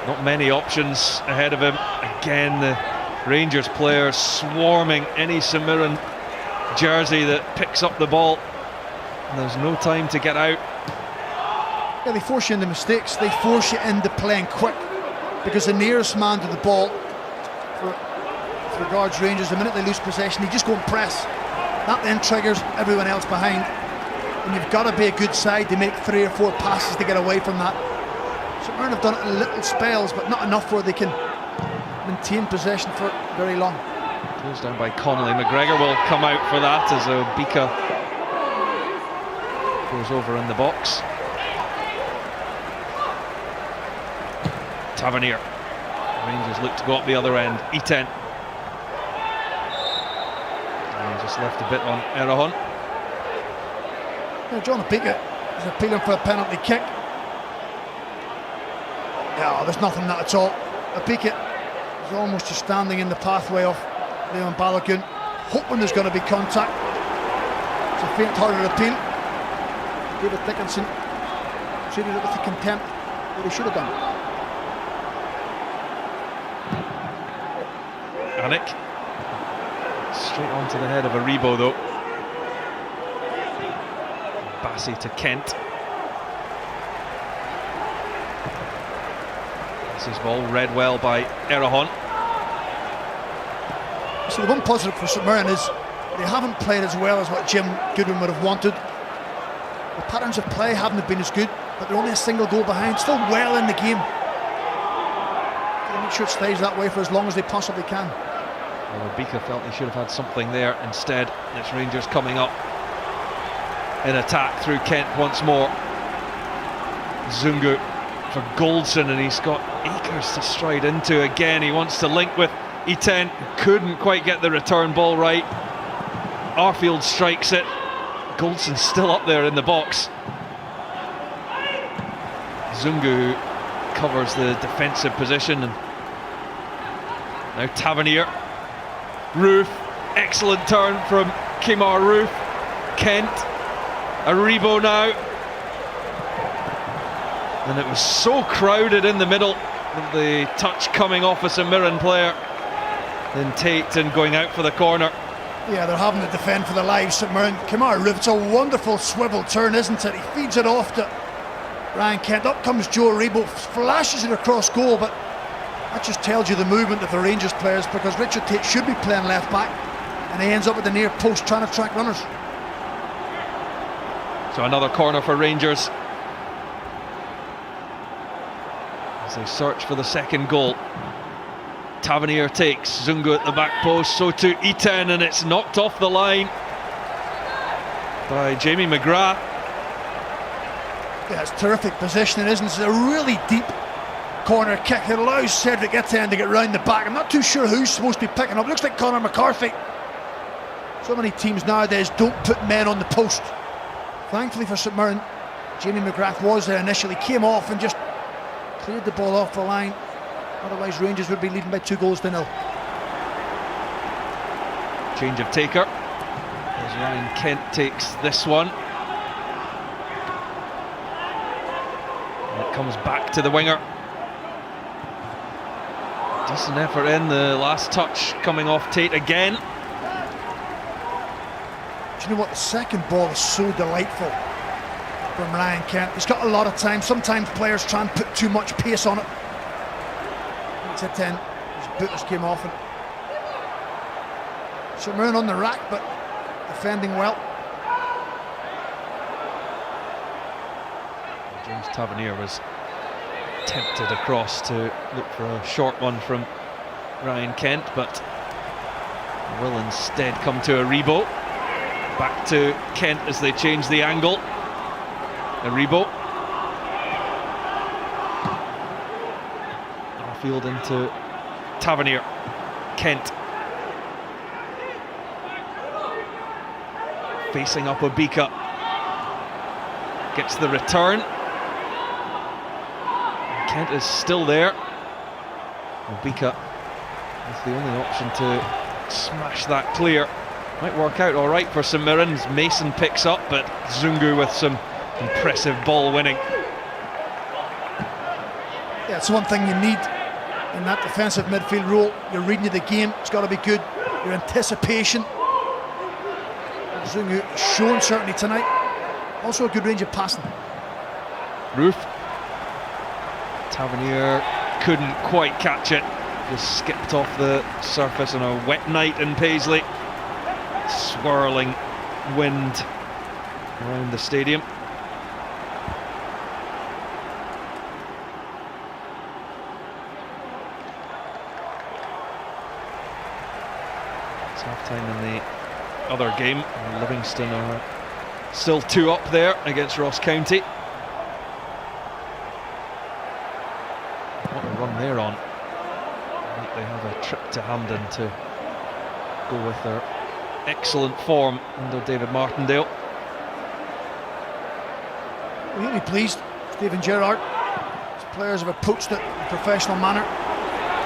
not many options ahead of him. Again, the Rangers players swarming any St Mirren jersey that picks up the ball. And there's no time to get out. Yeah, they force you into mistakes. They force you into playing quick, because the nearest man to the ball for regards Rangers, the minute they lose possession, they just go and press. That then triggers everyone else behind, and you've got to be a good side to make 3 or 4 passes to get away from that. St Mirren have done it in little spells, but not enough where they can maintain possession for very long. Closed down by Connolly. McGregor will come out for that as Obika goes over in the box. Tavernier. Rangers look to go up the other end. Iten. And just left a bit on Erahon. Yeah, John Obika is appealing for a penalty kick. Yeah, there's nothing in that at all. Obika is almost just standing in the pathway of Leon Balogun, hoping there's going to be contact. It's a faint-hearted appeal. David Dickinson treated it with the contempt that he should have done. Anik. Straight onto the head of a Rebo, though. Bassey to Kent. This is ball read well by Erahon. So the one positive for St Mirren is they haven't played as well as what Jim Goodwin would have wanted. The patterns of play haven't been as good, but they're only a single goal behind, still well in the game. They'll make sure it stays that way for as long as they possibly can. Well, Obika felt he should have had something there. Instead, it's Rangers coming up in attack through Kent once more. Zungu for Goldson, and he's got acres to stride into again. He wants to link with Iten, couldn't quite get the return ball right. Arfield strikes it. Goldson's still up there in the box. Zungu covers the defensive position, and now Tavernier. Roof, excellent turn from Kemar Roof. Kent, a Rebo now. And it was so crowded in the middle, with the touch coming off a St Mirren player. Then Tate and going out for the corner. Yeah, they're having to defend for their lives, St Mirren. Kemar Roof, it's a wonderful swivel turn, isn't it? He feeds it off to Ryan Kent. Up comes Joe Rebo, flashes it across goal, but that just tells you the movement of the Rangers players, because Richard Tate should be playing left back, and he ends up at the near post trying to track runners. So another corner for Rangers as they search for the second goal. Tavernier takes Zungu at the back post, so to Iten, and it's knocked off the line by Jamie McGrath. Yeah, it's terrific positioning, isn't it? It's a really deep corner kick. It allows Cedric Etienne to get round the back. I'm not too sure who's supposed to be picking up. Looks like Conor McCarthy. So many teams nowadays don't put men on the post. Thankfully for St Mirren, Jamie McGrath was there initially, came off and just cleared the ball off the line. Otherwise Rangers would be leading by 2-0. Change of taker as Ryan Kent takes this one. And it comes back to the winger. Decent effort in, the last touch coming off Tate again. Do you know what? The second ball is so delightful from Ryan Kent. He's got a lot of time. Sometimes players try and put too much pace on it. It's a 10. His boot just came off. And St Mirren on the rack, but defending well. James Tavernier was tempted across to look for a short one from Ryan Kent, but will instead come to Aribo. Back to Kent as they change the angle. Aribo. Field into Tavernier. Kent. Facing up Obika. Gets the return. Kent is still there. Obika is the only option to smash that clear. Might work out all right for St Mirren as Mason picks up, but Zungu with some impressive ball winning. Yeah, it's one thing you need in that defensive midfield role. Your reading of the game, it's got to be good. Your anticipation. Zungu shown certainly tonight. Also a good range of passing. Roof. Tavernier couldn't quite catch it. Just skipped off the surface on a wet night in Paisley. Swirling wind around the stadium. It's half-time in the other game. Livingston are still 2 up there against Ross County. What a run they're on. I think they have a trip to Hampden to go with their excellent form under David Martindale. I'm really pleased, Stephen Gerrard. His players have approached it in a professional manner.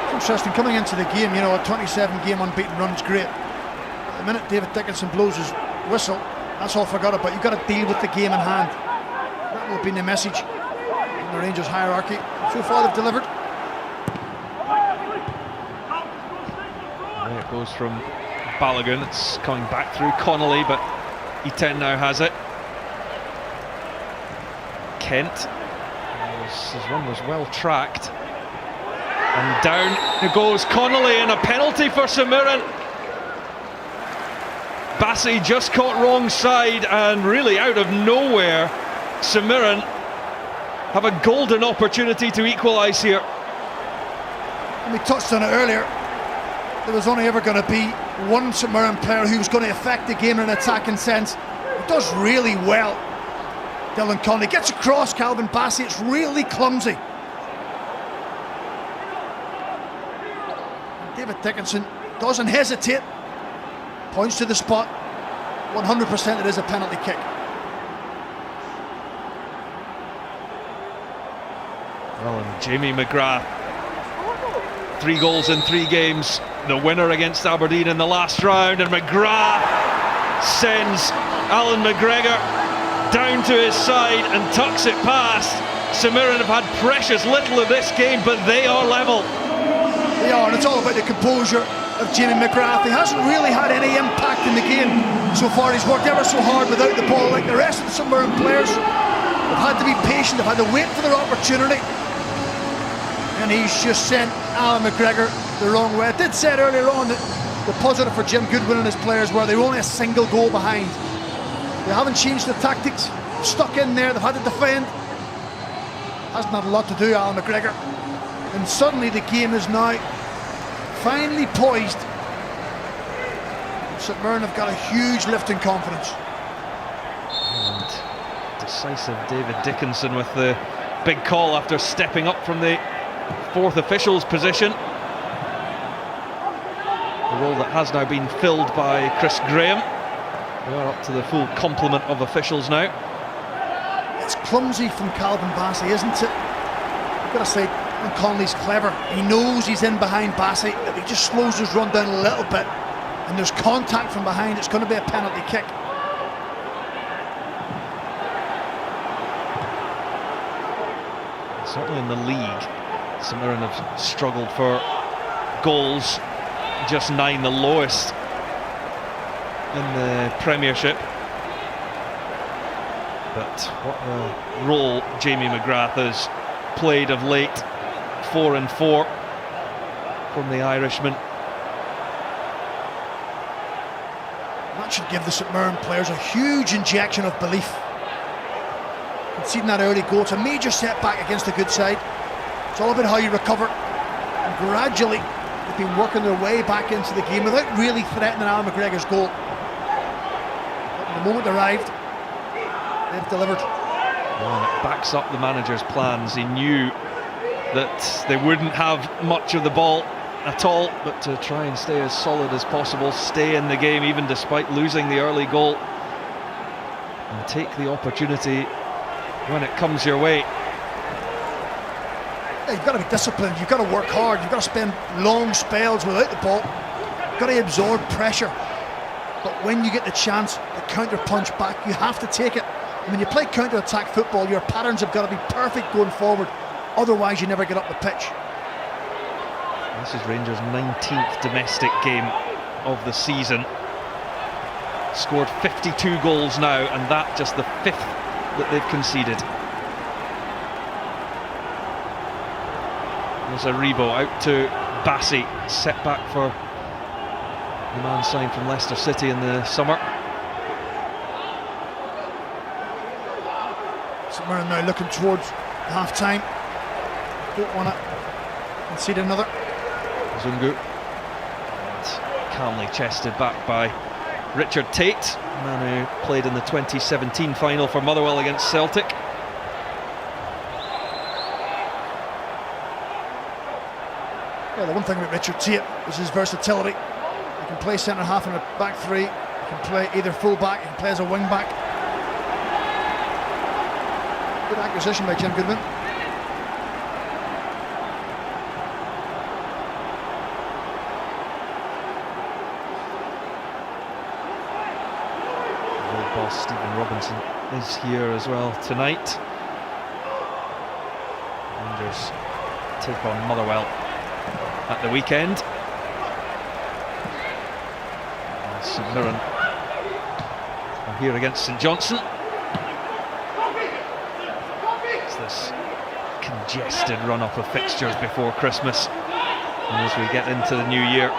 It's interesting coming into the game, you know, a 27-game unbeaten run's great. But the minute David Dickinson blows his whistle, that's all forgot about. You've got to deal with the game in hand. That will have been the message in the Rangers hierarchy. So far they've delivered. There it goes from Balogun. It's coming back through Connolly, but Iten now has it. Kent. His run was well tracked. And down it goes Connolly, and a penalty for St Mirren. Bassey just caught wrong side, and really out of nowhere, St Mirren have a golden opportunity to equalise here. And we touched on it earlier. There was only ever going to be one St Mirren player who was going to affect the game in an attacking sense. He does really well. Dylan Connolly gets across Calvin Bassey. It's really clumsy. David Dickinson doesn't hesitate. Points to the spot. 100% it is a penalty kick. Well, and Jamie McGrath, 3 goals in 3 games. The winner against Aberdeen in the last round, and McGrath sends Alan McGregor down to his side and tucks it past. St Mirren have had precious little of this game, but they are level. They are, and it's all about the composure of Jamie McGrath. He hasn't really had any impact in the game so far. He's worked ever so hard without the ball, like the rest of the St Mirren players. They've had to be patient, they've had to wait for their opportunity. And he's just sent Alan McGregor the wrong way. I did say it earlier on that the positive for Jim Goodwin and his players were they were only a single goal behind. They haven't changed the tactics, stuck in there, they've had to defend. Hasn't had a lot to do, Alan McGregor. And suddenly the game is now finally poised. St Mirren have got a huge lift in confidence. And decisive David Dickinson with the big call after stepping up from the fourth official's position. A role that has now been filled by Chris Graham. We are up to the full complement of officials now. It's clumsy from Calvin Bassey, isn't it? I've got to say, Connolly's clever. He knows he's in behind Bassey. If he just slows his run down a little bit and there's contact from behind, it's going to be a penalty kick. Certainly in the league, St Mirren have struggled for goals. Just 9, the lowest in the Premiership. But what a role Jamie McGrath has played of late. 4 and 4 from the Irishman. That should give the St Mirren players a huge injection of belief. Conceding that early goal, it's a major setback against a good side. It's all about how you recover, and gradually they've been working their way back into the game without really threatening Alan McGregor's goal. But when the moment arrived, they've delivered. Well, and it backs up the manager's plans. He knew that they wouldn't have much of the ball at all, but to try and stay as solid as possible, stay in the game even despite losing the early goal, and take the opportunity when it comes your way. Yeah, you've got to be disciplined, you've got to work hard, you've got to spend long spells without the ball, you've got to absorb pressure, but when you get the chance to counter punch back, you have to take it. And when you play counter-attack football, your patterns have got to be perfect going forward, otherwise you never get up the pitch. This is Rangers' 19th domestic game of the season. Scored 52 goals now, and that just the 5th that they've conceded. There's a Rebo out to Bassey, set back for the man signed from Leicester City in the summer. St Mirren now looking towards half-time. Don't want to concede another. Zungu. And calmly chested back by Richard Tate, the man who played in the 2017 final for Motherwell against Celtic. Yeah, the one thing about Richard Tate is his versatility. He can play centre half in a back three, he can play either full back, he can play as a wing back. Good acquisition by Jim Goodwin. Boss Stephen Robinson is here as well tonight. Rangers take on Motherwell at the weekend. St Mirren are here against St Johnstone. It's this congested run-up of fixtures before Christmas, and as we get into the new year,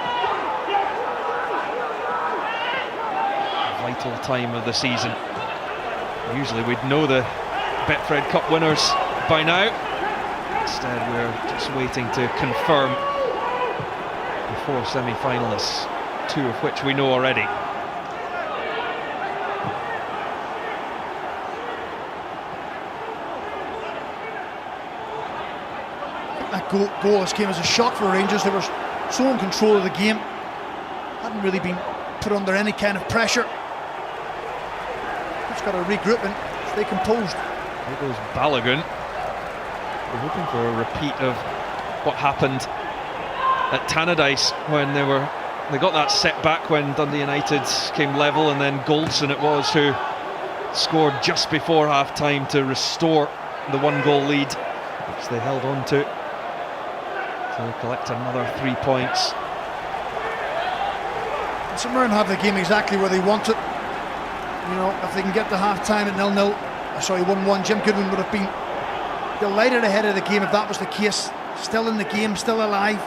vital time of the season. Usually we'd know the Betfred Cup winners by now. Instead we're just waiting to confirm the 4 semi-finalists, 2 of which we know already. That goal came as a shock for Rangers. They were so in control of the game, hadn't really been put under any kind of pressure. Just got to regroup and stay composed. There goes Balogun. We're hoping for a repeat of what happened at Tannadice when they got that setback when Dundee United came level, and then Goldson it was who scored just before half-time to restore the 1-goal lead, which they held on to collect another 3 points. St Mirren have the game exactly where they want it. You know, if they can get to half-time at 0-0, 1-1, Jim Goodwin would have been delighted ahead of the game if that was the case. Still in the game, still alive.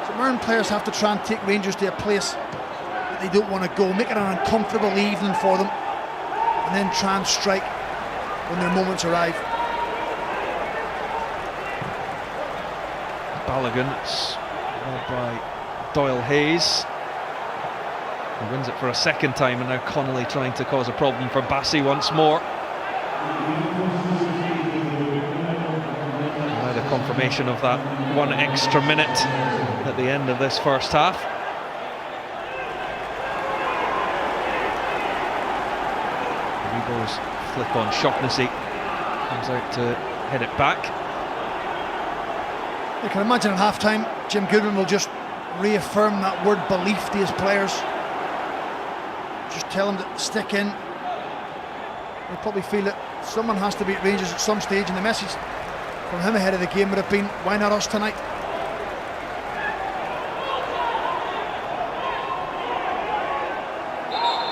St Mirren players have to try and take Rangers to a place that they don't want to go, make it an uncomfortable evening for them, and then try and strike when their moments arrive. Balogun, it's led by Doyle Hayes. He wins it for a second time, and now Connolly trying to cause a problem for Bassey once more. Now the confirmation of that one extra minute at the end of this first half. Rebo's flip on Shaughnessy comes out to head it back. You can imagine at half-time, Jim Goodwin will just reaffirm that word belief to his players. Just tell them to stick in. They'll probably feel that someone has to beat Rangers at some stage, and the message from him ahead of the game would have been, why not us tonight?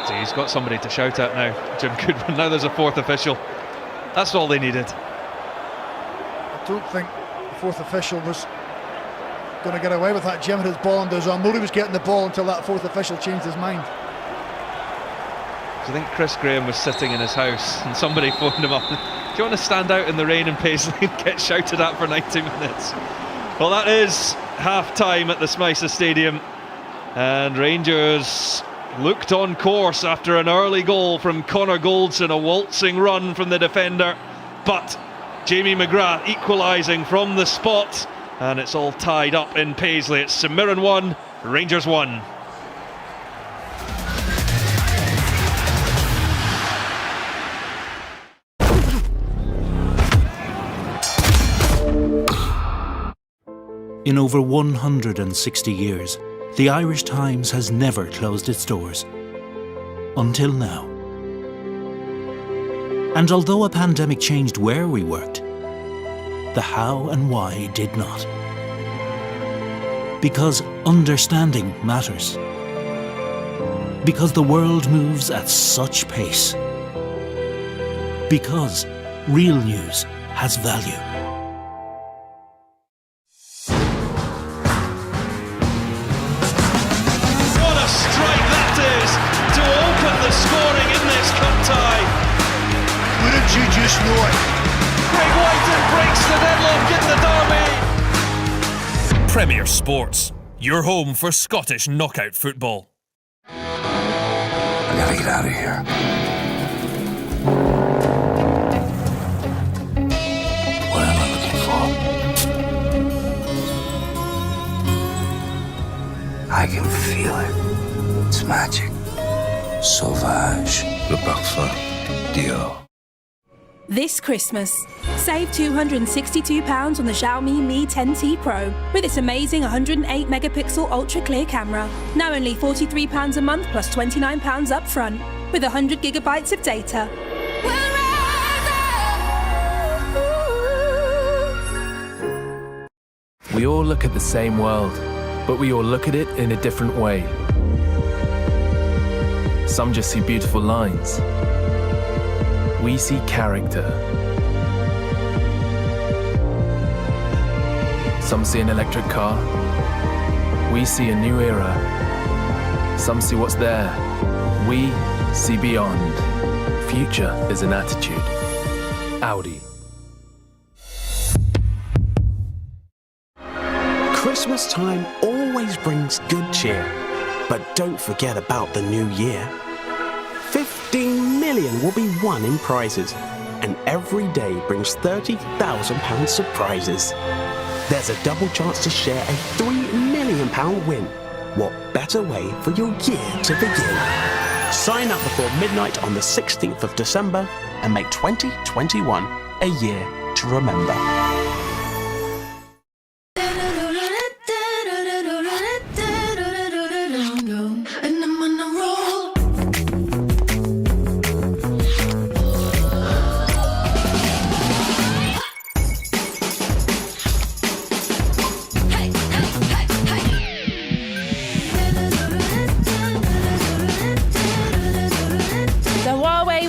See, he's got somebody to shout at now, Jim Goodwin. Now there's a fourth official. That's all they needed. I don't think the fourth official was going to get away with that. Jim had his ball under his arm. Nobody was getting the ball until that fourth official changed his mind. I think Chris Graham was sitting in his house and somebody phoned him up. Do you want to stand out in the rain in Paisley and get shouted at for 90 minutes? Well, that is half-time at the Smythe Stadium, and Rangers looked on course after an early goal from Connor Goldson, a waltzing run from the defender, but Jamie McGrath equalising from the spot, and it's all tied up in Paisley. It's St Mirren 1, Rangers 1. In over 160 years, the Irish Times has never closed its doors. Until now. And although a pandemic changed where we worked, the how and why did not. Because understanding matters. Because the world moves at such pace. Because real news has value. Scoring in this cup tie. Wouldn't you just know it? Greg Whiten breaks the deadlock in the derby. Premier Sports, your home for Scottish knockout football. I gotta get out of here. What am I looking for? I can feel it. It's magic. Sauvage. Le parfum. Dior. This Christmas, save £262 on the Xiaomi Mi 10T Pro with its amazing 108 megapixel ultra clear camera. Now only £43 a month plus £29 up front with 100 gigabytes of data. We all look at the same world, but we all look at it in a different way. Some just see beautiful lines. We see character. Some see an electric car. We see a new era. Some see what's there. We see beyond. Future is an attitude. Audi. Christmas time always brings good cheer. But don't forget about the new year. 15 million will be won in prizes, and every day brings £30,000 surprises. There's a double chance to share a £3 million win. What better way for your year to begin? Sign up before midnight on the 16th of December and make 2021 a year to remember.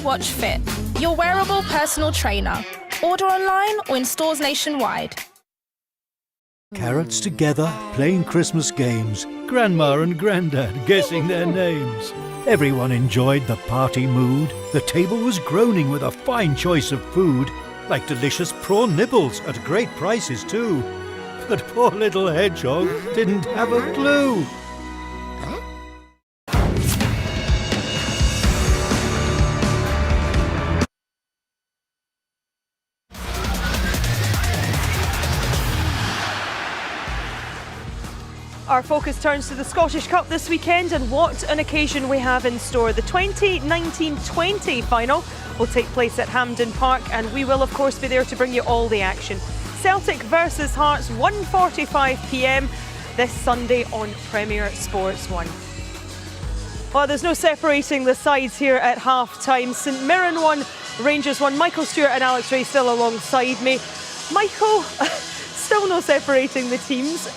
Watch Fit, your wearable personal trainer. Order online or in stores nationwide. Carrots together, playing Christmas games. Grandma and Grandad guessing their names. Everyone enjoyed the party mood. The table was groaning with a fine choice of food, like delicious prawn nibbles at great prices too. But poor little Hedgehog didn't have a clue. Our focus turns to the Scottish Cup this weekend, and what an occasion we have in store. The 2019-20 final will take place at Hampden Park, and we will of course be there to bring you all the action. Celtic versus Hearts, 1:45 p.m. this Sunday on Premier Sports 1. Well, there's no separating the sides here at half-time. St Mirren won, Rangers won. Michael Stewart and Alex Ray still alongside me. Michael, still no separating the teams.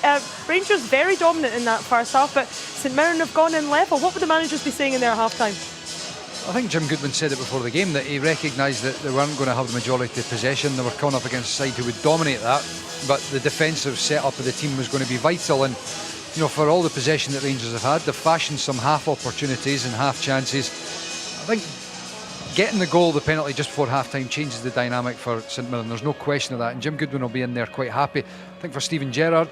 Rangers very dominant in that first half, but St Mirren have gone in level. What would the managers be saying in their half-time? I think Jim Goodwin said it before the game, that he recognised that they weren't going to have the majority of possession. They were coming up against a side who would dominate that, but the defensive setup of the team was going to be vital. And you know, for all the possession that Rangers have had, they've fashioned some half opportunities and half chances. I think getting the goal, the penalty just before half-time, changes the dynamic for St Mirren. There's no question of that, and Jim Goodwin will be in there quite happy. I think for Steven Gerrard,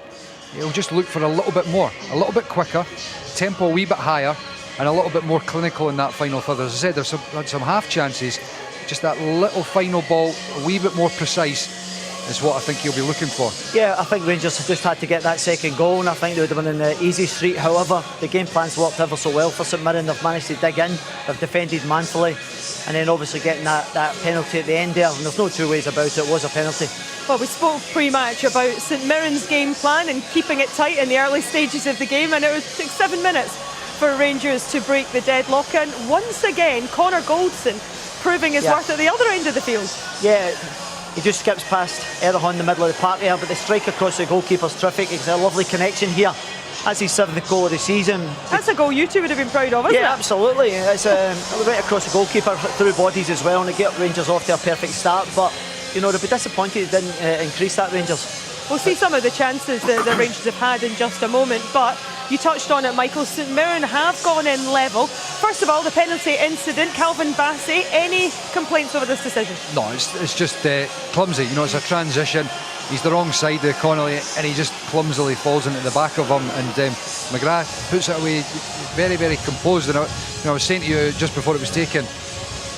he'll just look for a little bit more, a little bit quicker, tempo a wee bit higher, and a little bit more clinical in that final third. As I said, there's had some half chances, just that little final ball, a wee bit more precise, is what I think he'll be looking for. Yeah, I think Rangers have just had to get that second goal, and I think they would have been in the easy street. However, the game plan's worked ever so well for St Mirren. They've managed to dig in, they've defended manfully, and then obviously getting that penalty at the end there, and there's no two ways about it, it was a penalty. Well, we spoke pre-match about St Mirren's game plan and keeping it tight in the early stages of the game, and it took 7 minutes for Rangers to break the deadlock. And once again, Connor Goldson proving his worth at the other end of the field. Yeah, he just skips past Erdogan in the middle of the park there, but the strike across the goalkeeper's terrific. It's a lovely connection here. That's his 7th goal of the season. That's a goal you two would have been proud of, isn't it? Yeah, absolutely. It's right across the goalkeeper, through bodies as well, and it get Rangers off to a perfect start. But you know, they'll be disappointed it didn't increase that, Rangers. We'll see some of the chances that the Rangers have had in just a moment, but you touched on it, Michael. St Mirren have gone in level. First of all, the penalty incident, Calvin Bassey, any complaints over this decision? No, it's just clumsy. You know, it's a transition. He's the wrong side of Connolly, and he just clumsily falls into the back of him, and McGrath puts it away very, very composed. And I was saying to you just before it was taken,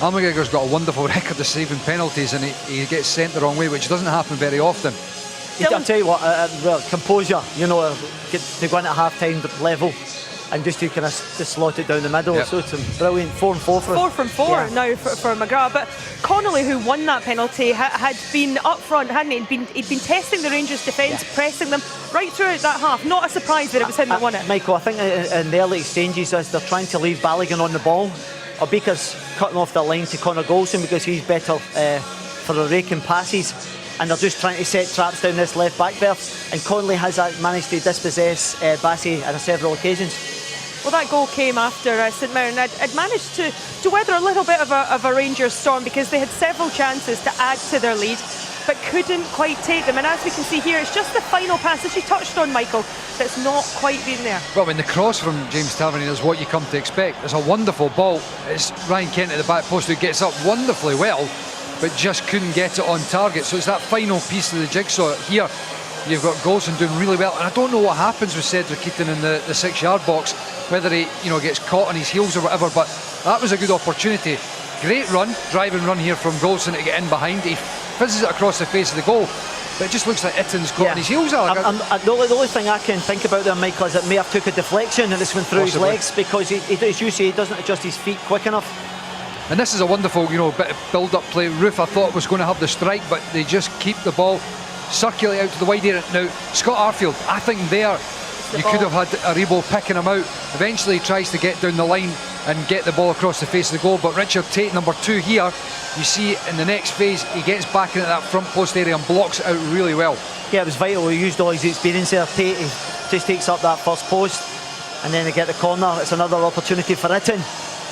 Al McGregor's got a wonderful record of saving penalties, and he gets sent the wrong way, which doesn't happen very often. I'll tell you what, well, composure, you know, to go in at half-time level and just to kind of just slot it down the middle. So it's brilliant. 4 and 4 for 4 from 4 now for McGrath. But Connolly, who won that penalty, had been up front, hadn't he? He'd been testing the Rangers' defence, pressing them right throughout that half. Not a surprise that it was him that won it. Michael, I think in the early exchanges, as they're trying to leave Balogun on the ball, Obika's cutting off the line to Connor Goldson because he's better for the raking passes, and they're just trying to set traps down this left back berth, and Connolly has managed to dispossess Bassey on several occasions. Well, that goal came after St Mirren had managed to weather a little bit of a Rangers storm, because they had several chances to add to their lead but couldn't quite take them. And as we can see here, it's just the final pass, as you touched on, Michael, that's not quite been there. Well, when the cross from James Tavernier is what you come to expect. It's a wonderful ball. It's Ryan Kent at the back post who gets up wonderfully well, but just couldn't get it on target. So it's that final piece of the jigsaw here. You've got Goldson doing really well, and I don't know what happens with Cedric Eaton in the 6-yard box, whether he gets caught on his heels or whatever, but that was a good opportunity. Great run, driving run here from Goldson to get in behind. He fizzes it across the face of the goal, but it just looks like Eaton's caught on his heels. The only thing I can think about there, Michael, is it may have took a deflection and this went through his legs, because as you say, he doesn't adjust his feet quick enough. And this is a wonderful, bit of build-up play. Roof, I thought, was going to have the strike, but they just keep the ball, circulate out to the wide area. Now, Scott Arfield, I think you could have had Aribo picking him out. Eventually he tries to get down the line and get the ball across the face of the goal, but Richard Tate, number 2 here, you see in the next phase, he gets back into that front post area and blocks it out really well. Yeah, it was vital. He used all his experience there. Tate, he just takes up that first post, and then they get the corner. It's another opportunity for Itten.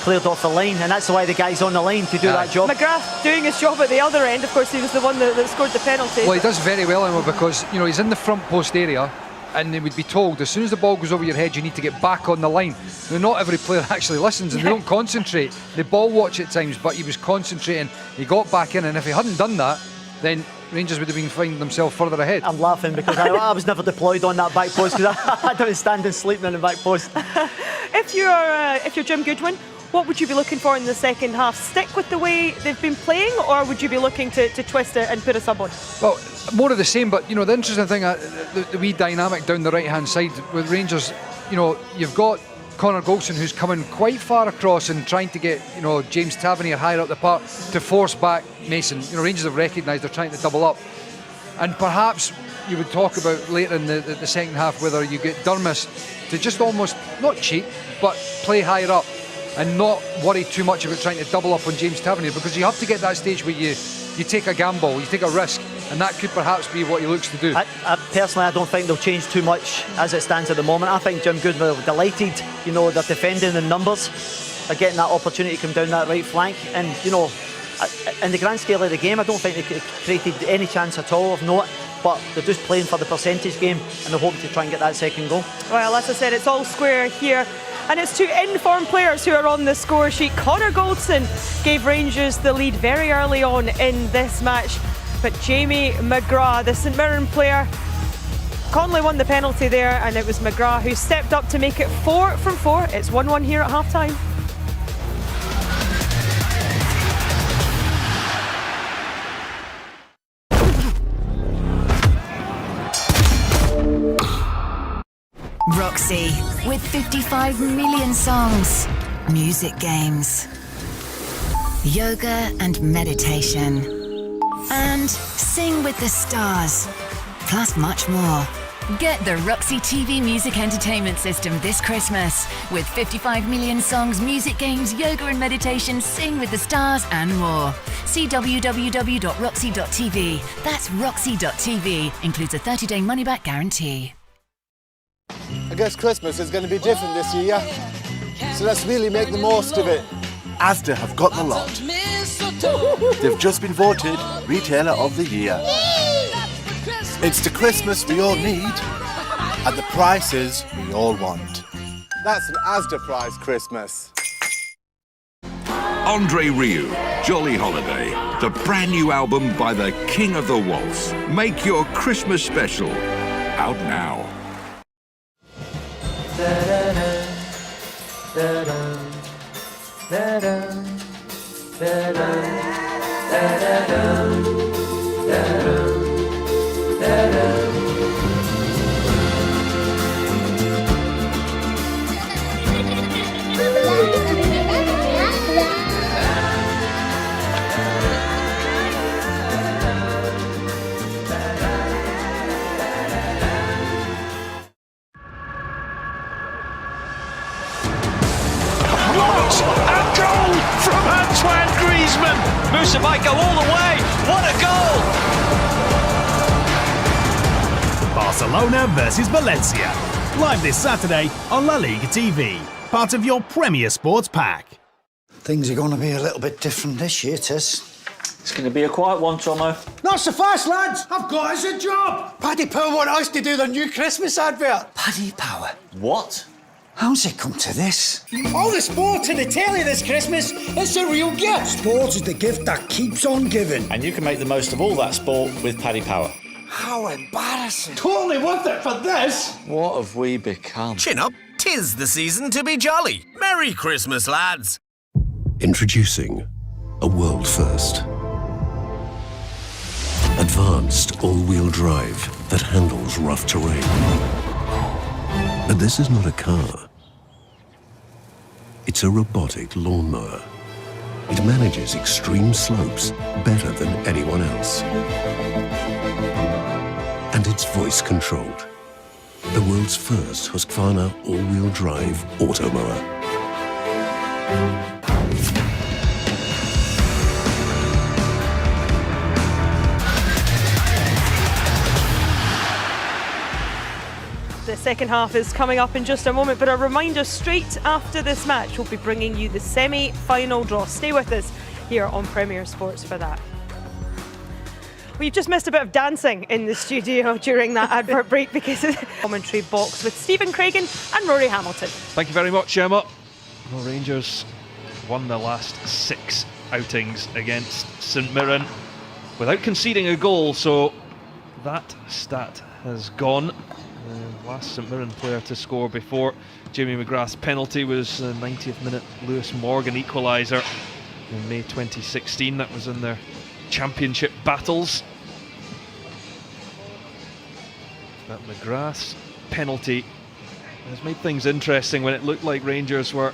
Cleared off the line, and that's why the guy's on the line to do that job. McGrath doing his job at the other end. Of course, he was the one that scored the penalty. Well, he does very well, Emma, because he's in the front post area, and they would be told as soon as the ball goes over your head, you need to get back on the line. Now, not every player actually listens, and they don't concentrate. They ball watch at times, but he was concentrating. He got back in, and if he hadn't done that, then Rangers would have been finding themselves further ahead. I'm laughing because I was never deployed on that back post, because I don't stand and sleep in the back post. If you're Jim Goodwin, What would you be looking for in the second half? Stick with the way they've been playing, or would you be looking to twist it and put a sub on? Well, more of the same, but the interesting thing, the wee dynamic down the right-hand side with Rangers, you've got Connor Golson, who's coming quite far across and trying to get James Tavernier higher up the park to force back Mason. Rangers have recognised they're trying to double up, and perhaps you would talk about later in the second half whether you get Durmus to just almost not cheat but play higher up and not worry too much about trying to double up on James Tavernier, because you have to get that stage where you take a gamble, you take a risk, and that could perhaps be what he looks to do. Personally, I don't think they'll change too much as it stands at the moment. I think Jim Goodwin will be delighted, they're defending in numbers, they're getting that opportunity to come down that right flank, and in the grand scale of the game, I don't think they created any chance at all of note, but they're just playing for the percentage game and they're hoping to try and get that second goal. Well, as I said, it's all square here, and it's two informed players who are on the score sheet. Connor Goldson gave Rangers the lead very early on in this match, but Jamie McGrath, the St Mirren player, Conley won the penalty there, and it was McGrath who stepped up to make it 4 from 4. It's 1-1 here at half time. Roxy, with 55 million songs, music games, yoga and meditation, and sing with the stars, plus much more. Get the Roxy TV Music Entertainment System this Christmas with 55 million songs, music games, yoga and meditation, sing with the stars and more. See www.roxy.tv. That's roxy.tv. Includes a 30-day money-back guarantee. I guess Christmas is going to be different this year, so let's really make the most of it. Asda have got the lot. They've just been voted Retailer of the Year. It's the Christmas we all need at the prices we all want. That's an Asda price Christmas. Andre Rieu, Jolly Holiday, the brand new album by the King of the Waltz. Make your Christmas special. Out now. Musa might go all the way. What a goal! Barcelona versus Valencia. Live this Saturday on La Liga TV. Part of your Premier Sports pack. Things are going to be a little bit different this year, Tis. It's going to be a quiet one, Tomo. Not so fast, lads. I've got us a job. Paddy Power want us to do the new Christmas advert. Paddy Power? What? How's it come to this? All the sport and the telly this Christmas, it's a real gift. Sport is the gift that keeps on giving. And you can make the most of all that sport with Paddy Power. How embarrassing. Totally worth it for this. What have we become? Chin up, 'tis the season to be jolly. Merry Christmas, lads. Introducing a world first. Advanced all-wheel drive that handles rough terrain. But this is not a car. It's a robotic lawnmower. It manages extreme slopes better than anyone else. And it's voice-controlled. The world's first Husqvarna all-wheel drive automower. The second half is coming up in just a moment, but a reminder, straight after this match we'll be bringing you the semi-final draw. Stay with us here on Premier Sports for that. We've just missed a bit of dancing in the studio during that advert break because of the commentary box with Stephen Craigan and Rory Hamilton. Thank you very much, Emma. Well, Rangers won the last 6 outings against St Mirren without conceding a goal, so that stat has gone. The last St Mirren player to score before Jamie McGrath's penalty was the 90th minute Lewis Morgan equaliser in May 2016. That was in their championship battles. But McGrath's penalty has made things interesting when it looked like Rangers were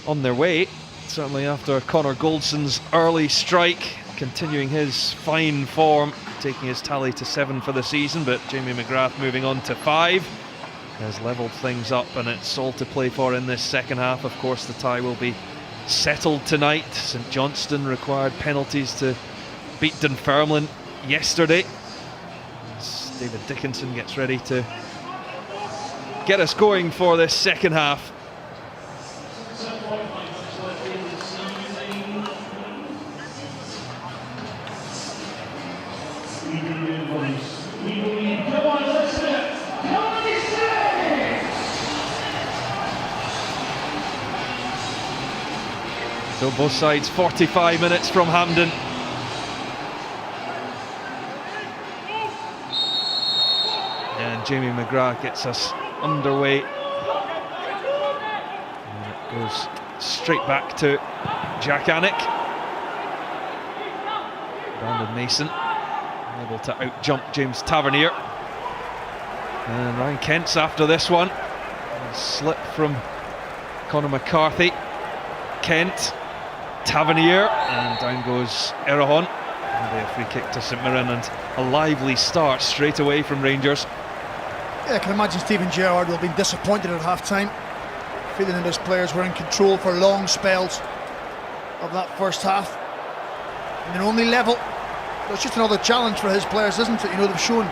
on their way. Certainly after Connor Goldson's early strike, continuing his fine form, taking his tally to 7 for the season, but Jamie McGrath moving on to 5 has levelled things up, and it's all to play for in this second half. Of course, the tie will be settled tonight. St Johnstone required penalties to beat Dunfermline yesterday. As David Dickinson gets ready to get us going for this second half. So both sides 45 minutes from Hampden. And Jamie McGrath gets us underway. And it goes straight back to Jack Anick. Brandon Mason able to out-jump James Tavernier. And Ryan Kent's after this one. A slip from Conor McCarthy. Kent, Tavernier, and down goes Erahon. And a free kick to St Mirren, and a lively start straight away from Rangers. Yeah, I can imagine Stephen Gerrard will have been disappointed at half-time, feeling that his players were in control for long spells of that first half. And they're only level. It's just another challenge for his players, isn't it? You know, they've shown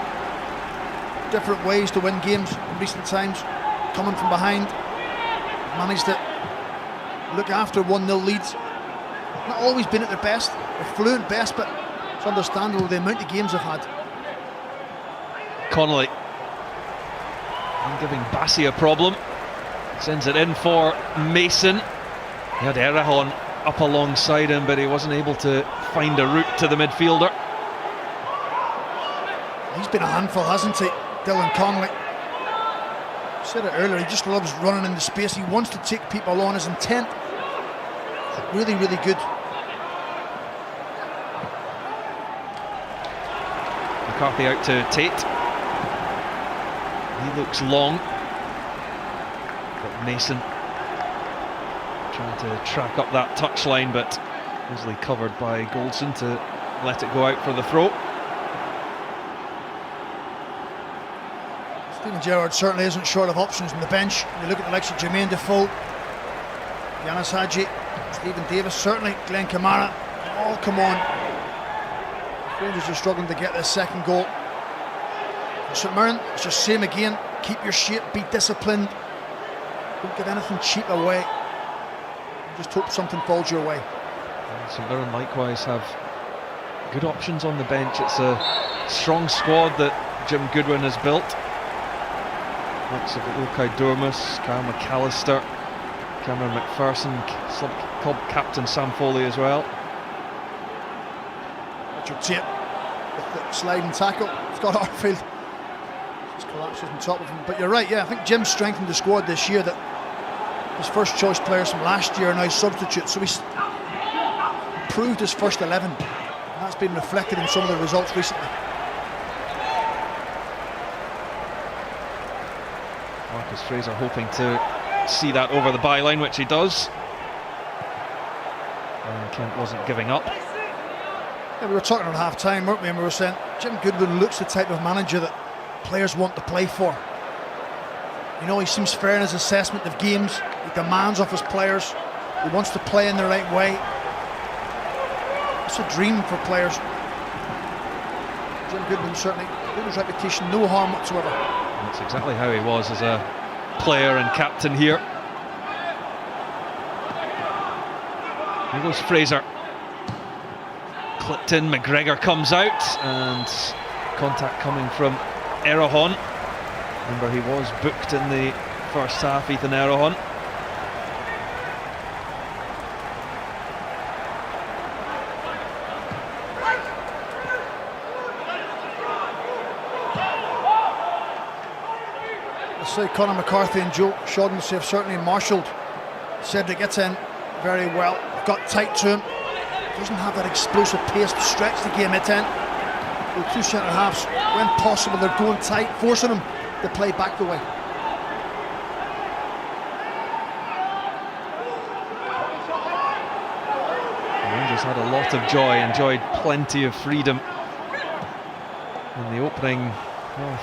different ways to win games in recent times, coming from behind, managed to look after 1-0 leads. Not always been at their best, their fluent best, but it's understandable the amount of games they've had. Connolly, and giving Bassi a problem, sends it in for Mason. He had Erahon up alongside him, but he wasn't able to find a route to the midfielder. He's been a handful, hasn't he, Dylan Connolly? I said it earlier, he just loves running into space. He wants to take people on. His intent is really, really good. McCarthy out to Tate. He looks long, but Mason trying to track up that touchline, but easily covered by Goldson to let it go out for the throw. Stephen Gerrard certainly isn't short of options on the bench. You look at the likes of Jermaine Defoe, Yanis Hadji, Stephen Davis, certainly Glenn Kamara, all come on. Rangers are struggling to get their second goal. St Mirren, it's just same again. Keep your shape, be disciplined. Don't give anything cheap away. Just hope something falls your way. St Mirren likewise have good options on the bench. It's a strong squad that Jim Goodwin has built. Likes of Ilkay Durmus, Kyle McAllister, Cameron McPherson, club captain Sam Foley as well. Richard Tate with the sliding tackle. Scott Arfield just collapses on top of him. But you're right, yeah, I think Jim's strengthened the squad this year, that his first choice players from last year are now substitutes. So he's improved his first 11. And that's been reflected in some of the results recently. Marcus Fraser hoping to see that over the byline, which he does. And Kent wasn't giving up. Yeah, we were talking at half-time, weren't we? And we were saying Jim Goodwin looks the type of manager that players want to play for. You know, he seems fair in his assessment of games. He demands of his players. He wants to play in the right way. It's a dream for players. Jim Goodwin certainly, Goodwin's reputation, no harm whatsoever. That's exactly how he was as a player and captain here. Here goes Fraser. Clipped in, McGregor comes out, and contact coming from Erahon. Remember, he was booked in the first half, Ethan Erahon. say Conor McCarthy and Joe Shaughnessy have certainly marshalled Cedric Etienne very well. Got tight to him. Doesn't have that explosive pace to stretch the game, Etienne. The two centre halves, when possible, they're going tight, forcing him to play back the way. Rangers had a lot of joy, enjoyed plenty of freedom in the opening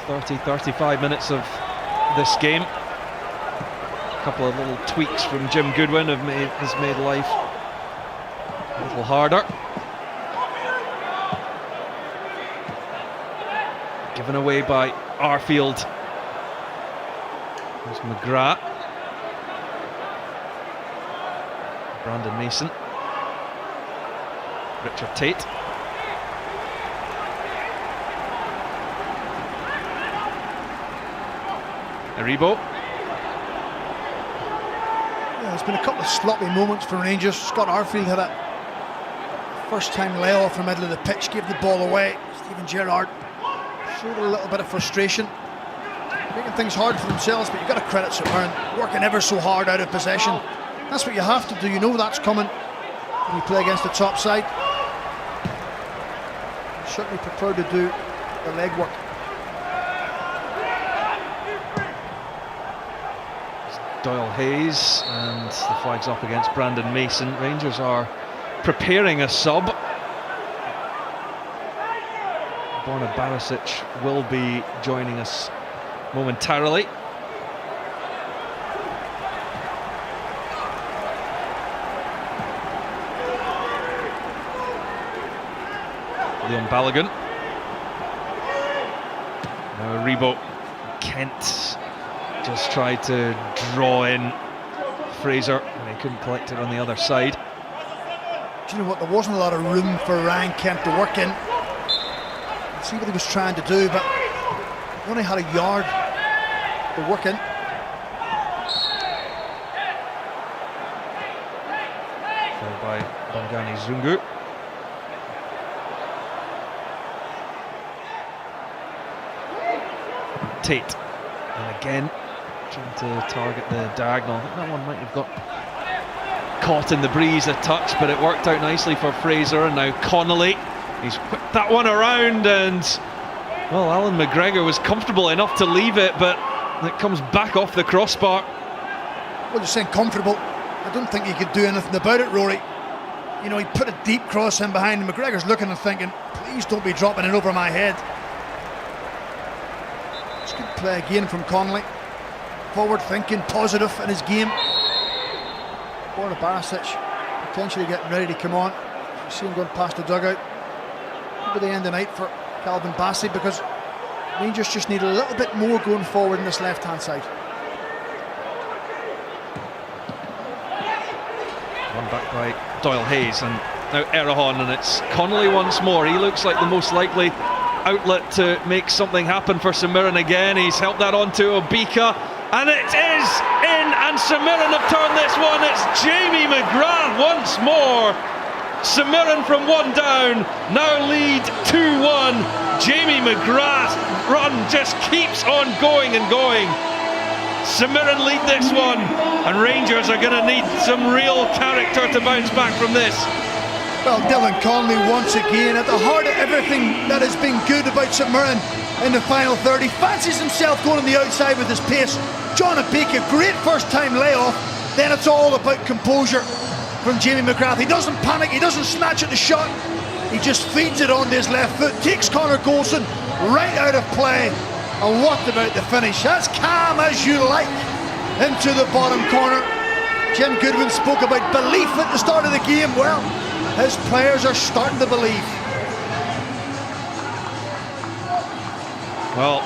30-35 minutes of this game. A couple of little tweaks from Jim Goodwin has made life a little harder. Given away by Arfield. There's McGrath. Brandon Mason. Richard Tate. Aribo. Yeah, there's been a couple of sloppy moments for Rangers. Scott Arfield had a first-time layoff from the middle of the pitch, gave the ball away. Stephen Gerrard showed a little bit of frustration, making things hard for themselves, but you've got to credit St Mirren, working ever so hard out of possession. That's what you have to do. You know that's coming when you play against the top side. You're certainly prepared to do the legwork. Doyle Hayes, and the flag's up against Brandon Mason. Rangers are preparing a sub. Borna Barisic will be joining us momentarily. Leon Balogun. Now Aribo. Kent just tried to draw in Fraser, and he couldn't collect it on the other side. Do you know what? There wasn't a lot of room for Ryan Kent to work in. See what he was trying to do, but he only had a yard to work in. Followed by Bongani Zungu. Tate, and again trying to target the diagonal. I think that one might have got caught in the breeze a touch, but it worked out nicely for Fraser. And now Connolly, he's whipped that one around, and well, Alan McGregor was comfortable enough to leave it, but it comes back off the crossbar. Well, you're saying comfortable. I don't think he could do anything about it, Rory. You know, he put a deep cross in behind him. McGregor's looking and thinking, please don't be dropping it over my head. It's good play again from Connolly. Forward thinking, positive in his game. Borna Barisic potentially getting ready to come on. You see him going past the dugout. Could be the end of the night for Calvin Bassey, because Rangers just need a little bit more going forward in this left-hand side. One back by Doyle Hayes, and now Errahon, and it's Connolly once more. He looks like the most likely outlet to make something happen for St Mirren again. He's helped that on to Obika, and it is in, and St Mirren have turned this one. It's Jamie McGrath once more. St Mirren from one down, now lead 2-1. Jamie McGrath's run just keeps on going and going. St Mirren lead this one, and Rangers are going to need some real character to bounce back from this. Well, Dylan Connolly once again at the heart of everything that has been good about St Mirren in the final third. He fancies himself going on the outside with his pace. John Obika, great first time layoff. Then it's all about composure from Jamie McGrath. He doesn't panic, he doesn't snatch at the shot. He just feeds it on to his left foot, takes Connor Golson right out of play. And what about the finish? As calm as you like into the bottom corner. Jim Goodwin spoke about belief at the start of the game. Well, his players are starting to believe. Well,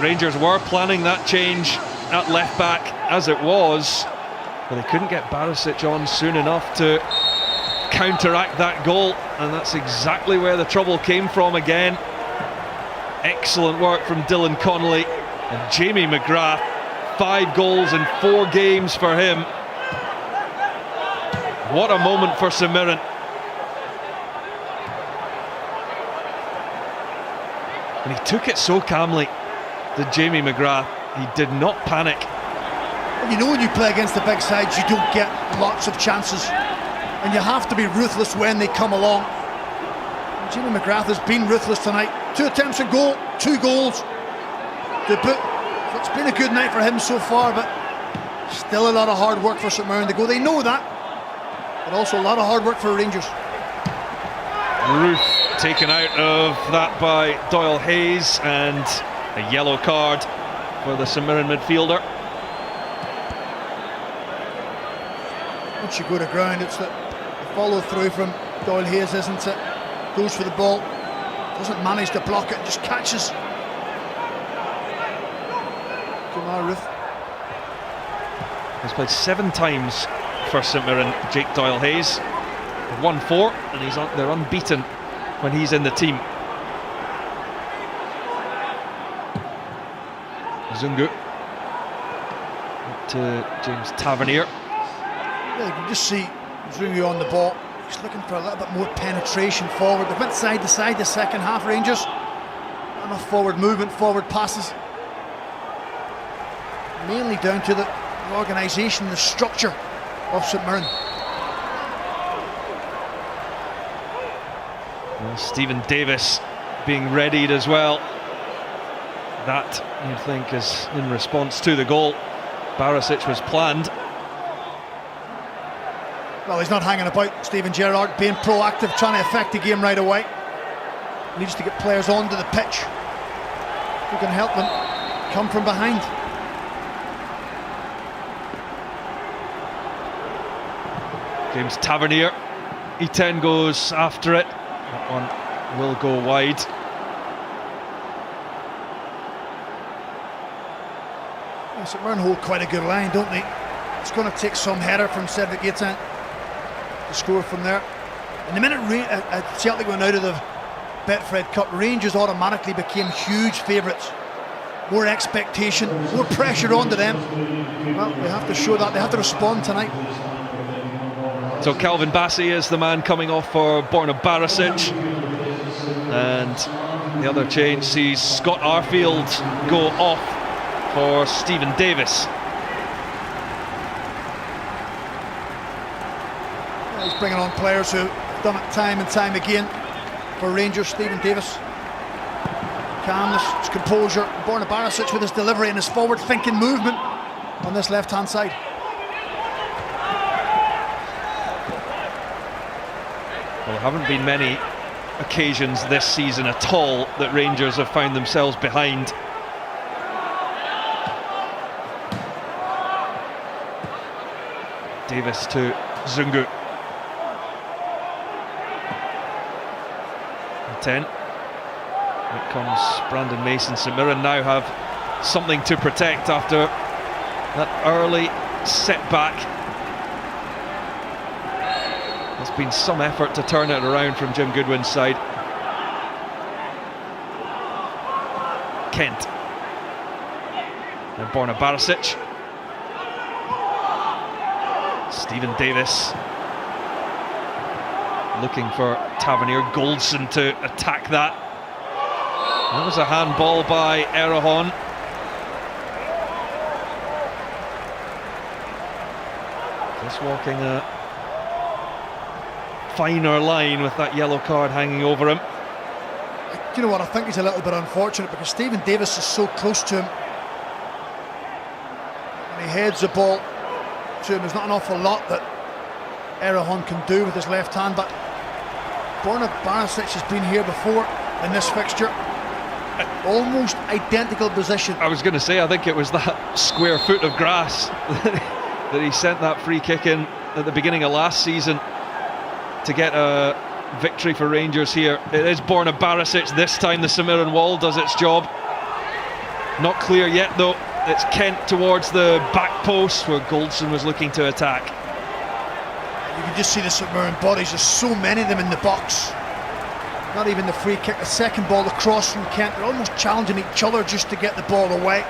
Rangers were planning that change at left back as it was, but they couldn't get Barisic on soon enough to counteract that goal, and that's exactly where the trouble came from again. Excellent work from Dylan Connolly, and Jamie McGrath, 5 goals in 4 games for him. What a moment for St Mirren. And he took it so calmly, did Jamie McGrath. He did not panic. And you know when you play against the big sides, you don't get lots of chances. And you have to be ruthless when they come along. And Jamie McGrath has been ruthless tonight. 2 attempts at goal, 2 goals. The boot. So it's been a good night for him so far, but still a lot of hard work for St Mirren to go. They know that. But also a lot of hard work for Rangers. Roof taken out of that by Doyle Hayes, and a yellow card for the St Mirren midfielder. Once you go to ground, it's the follow through from Doyle Hayes, isn't it? Goes for the ball, doesn't manage to block it, just catches Jamal Roof. He's played 7 times for St Mirren, Jake Doyle Hayes. Won 4, and they're unbeaten when he's in the team. Zungu to James Tavernier. Yeah, you can just see Zungu on the ball. He's looking for a little bit more penetration forward. They went side to side the second half, Rangers. Not enough forward movement, forward passes. Mainly down to the organisation, the structure of St Mirren. Well, Stephen Davis being readied as well. That, you'd think, is in response to the goal. Barisic was planned. Well, he's not hanging about, Stephen Gerrard, being proactive, trying to affect the game right away. Needs to get players onto the pitch who can help them come from behind. James Tavernier, E10 goes after it. That one will go wide. St Mirren hold quite a good line, don't they? It's going to take some header from Cedric Etienne to score from there. And the minute Celtic went out of the Betfred Cup, Rangers automatically became huge favourites. More expectation, more pressure onto them. Well, they have to show that, they have to respond tonight. So Calvin Bassey is the man coming off for Borna Barisic. And the other change sees Scott Arfield go off for Stephen Davis. Yeah, he's bringing on players who have done it time and time again for Rangers. Stephen Davis, calmness, his composure. Borna Barisic with his delivery and his forward-thinking movement on this left-hand side. Well, there haven't been many occasions this season at all that Rangers have found themselves behind. Davis to Zungu. 10. Here comes Brandon Mason. St Mirren now have something to protect after that early setback. There's been some effort to turn it around from Jim Goodwin's side. Kent. And Borna Barisic. Stephen Davis looking for Tavernier. Goldson to attack that. That was a handball by Erehon. Just walking a finer line with that yellow card hanging over him. Do you know what, I think he's a little bit unfortunate because Stephen Davis is so close to him. When he heads the ball to him, there's not an awful lot that Erehon can do with his left hand, but Borna Barisic has been here before in this fixture. Almost identical position. I was going to say, I think it was that square foot of grass that he sent that free kick in at the beginning of last season to get a victory for Rangers here. It is Borna Barisic. This time the St Mirren wall does its job. Not clear yet though. It's Kent towards the back post where Goldson was looking to attack. You can just see the St Mirren bodies. There's so many of them in the box. Not even the free kick, the second ball, the cross from Kent. They're almost challenging each other just to get the ball away.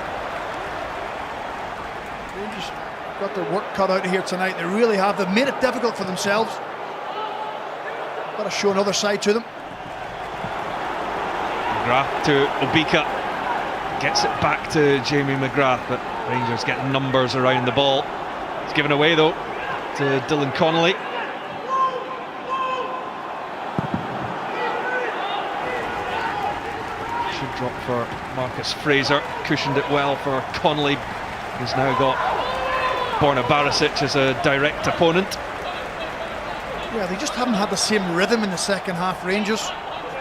Rangers got their work cut out of here tonight. They really have. They've made it difficult for themselves. Got to show another side to them. McGrath to Obika. Gets it back to Jamie McGrath, but Rangers get numbers around the ball. It's given away though to Dylan Connolly. Should drop for Marcus Fraser. Cushioned it well for Connolly, who's now got Borna Barisic as a direct opponent. Yeah, they just haven't had the same rhythm in the second half, Rangers.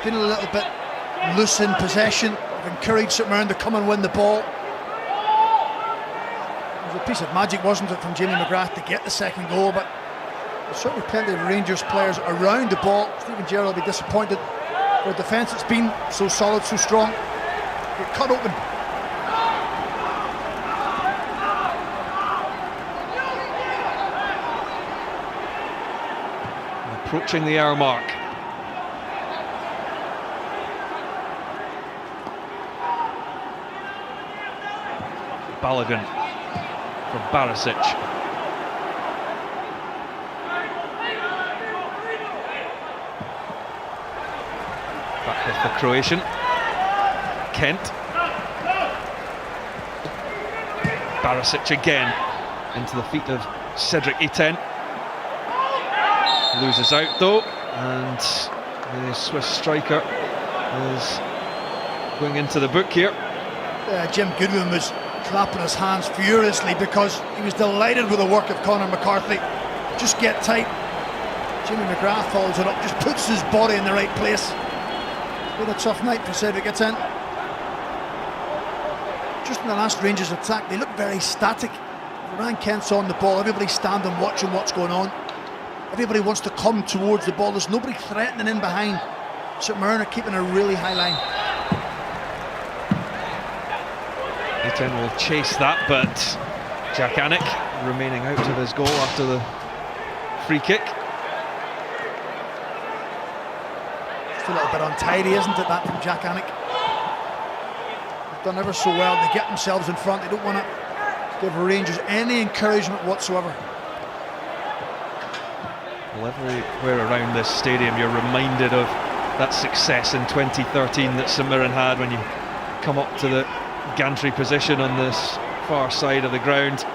Been a little bit loose in possession. They've encouraged St Mirren to come and win the ball. It was a piece of magic, wasn't it, from Jamie McGrath to get the second goal, but there's certainly plenty of Rangers players around the ball. Steven Gerrard will be disappointed for a defence that's been so solid, so strong. Get cut open. Approaching the hour mark. Balogun for Barisic. Back with the Croatian. Kent. Barisic again into the feet of Cedric Etienne. Loses out though, and the Swiss striker is going into the book here. Jim Goodwin was clapping his hands furiously because he was delighted with the work of Conor McCarthy. Just get tight. Jimmy McGrath follows it up, just puts his body in the right place. It's been a tough night for Cedric Etienne. Just in the last Rangers attack, they look very static. Ryan Kent's on the ball, everybody's standing watching what's going on. Everybody wants to come towards the ball. There's nobody threatening in behind. St Mirren are keeping a really high line. Etienne will chase that, but Jack Anick remaining out of his goal after the free kick. Just a little bit untidy, isn't it, that from Jack Anick? They've done ever so well. They get themselves in front. They don't want to give Rangers any encouragement whatsoever. Well, everywhere around this stadium you're reminded of that success in 2013 that St Mirren had when you come up to the gantry position on this far side of the ground.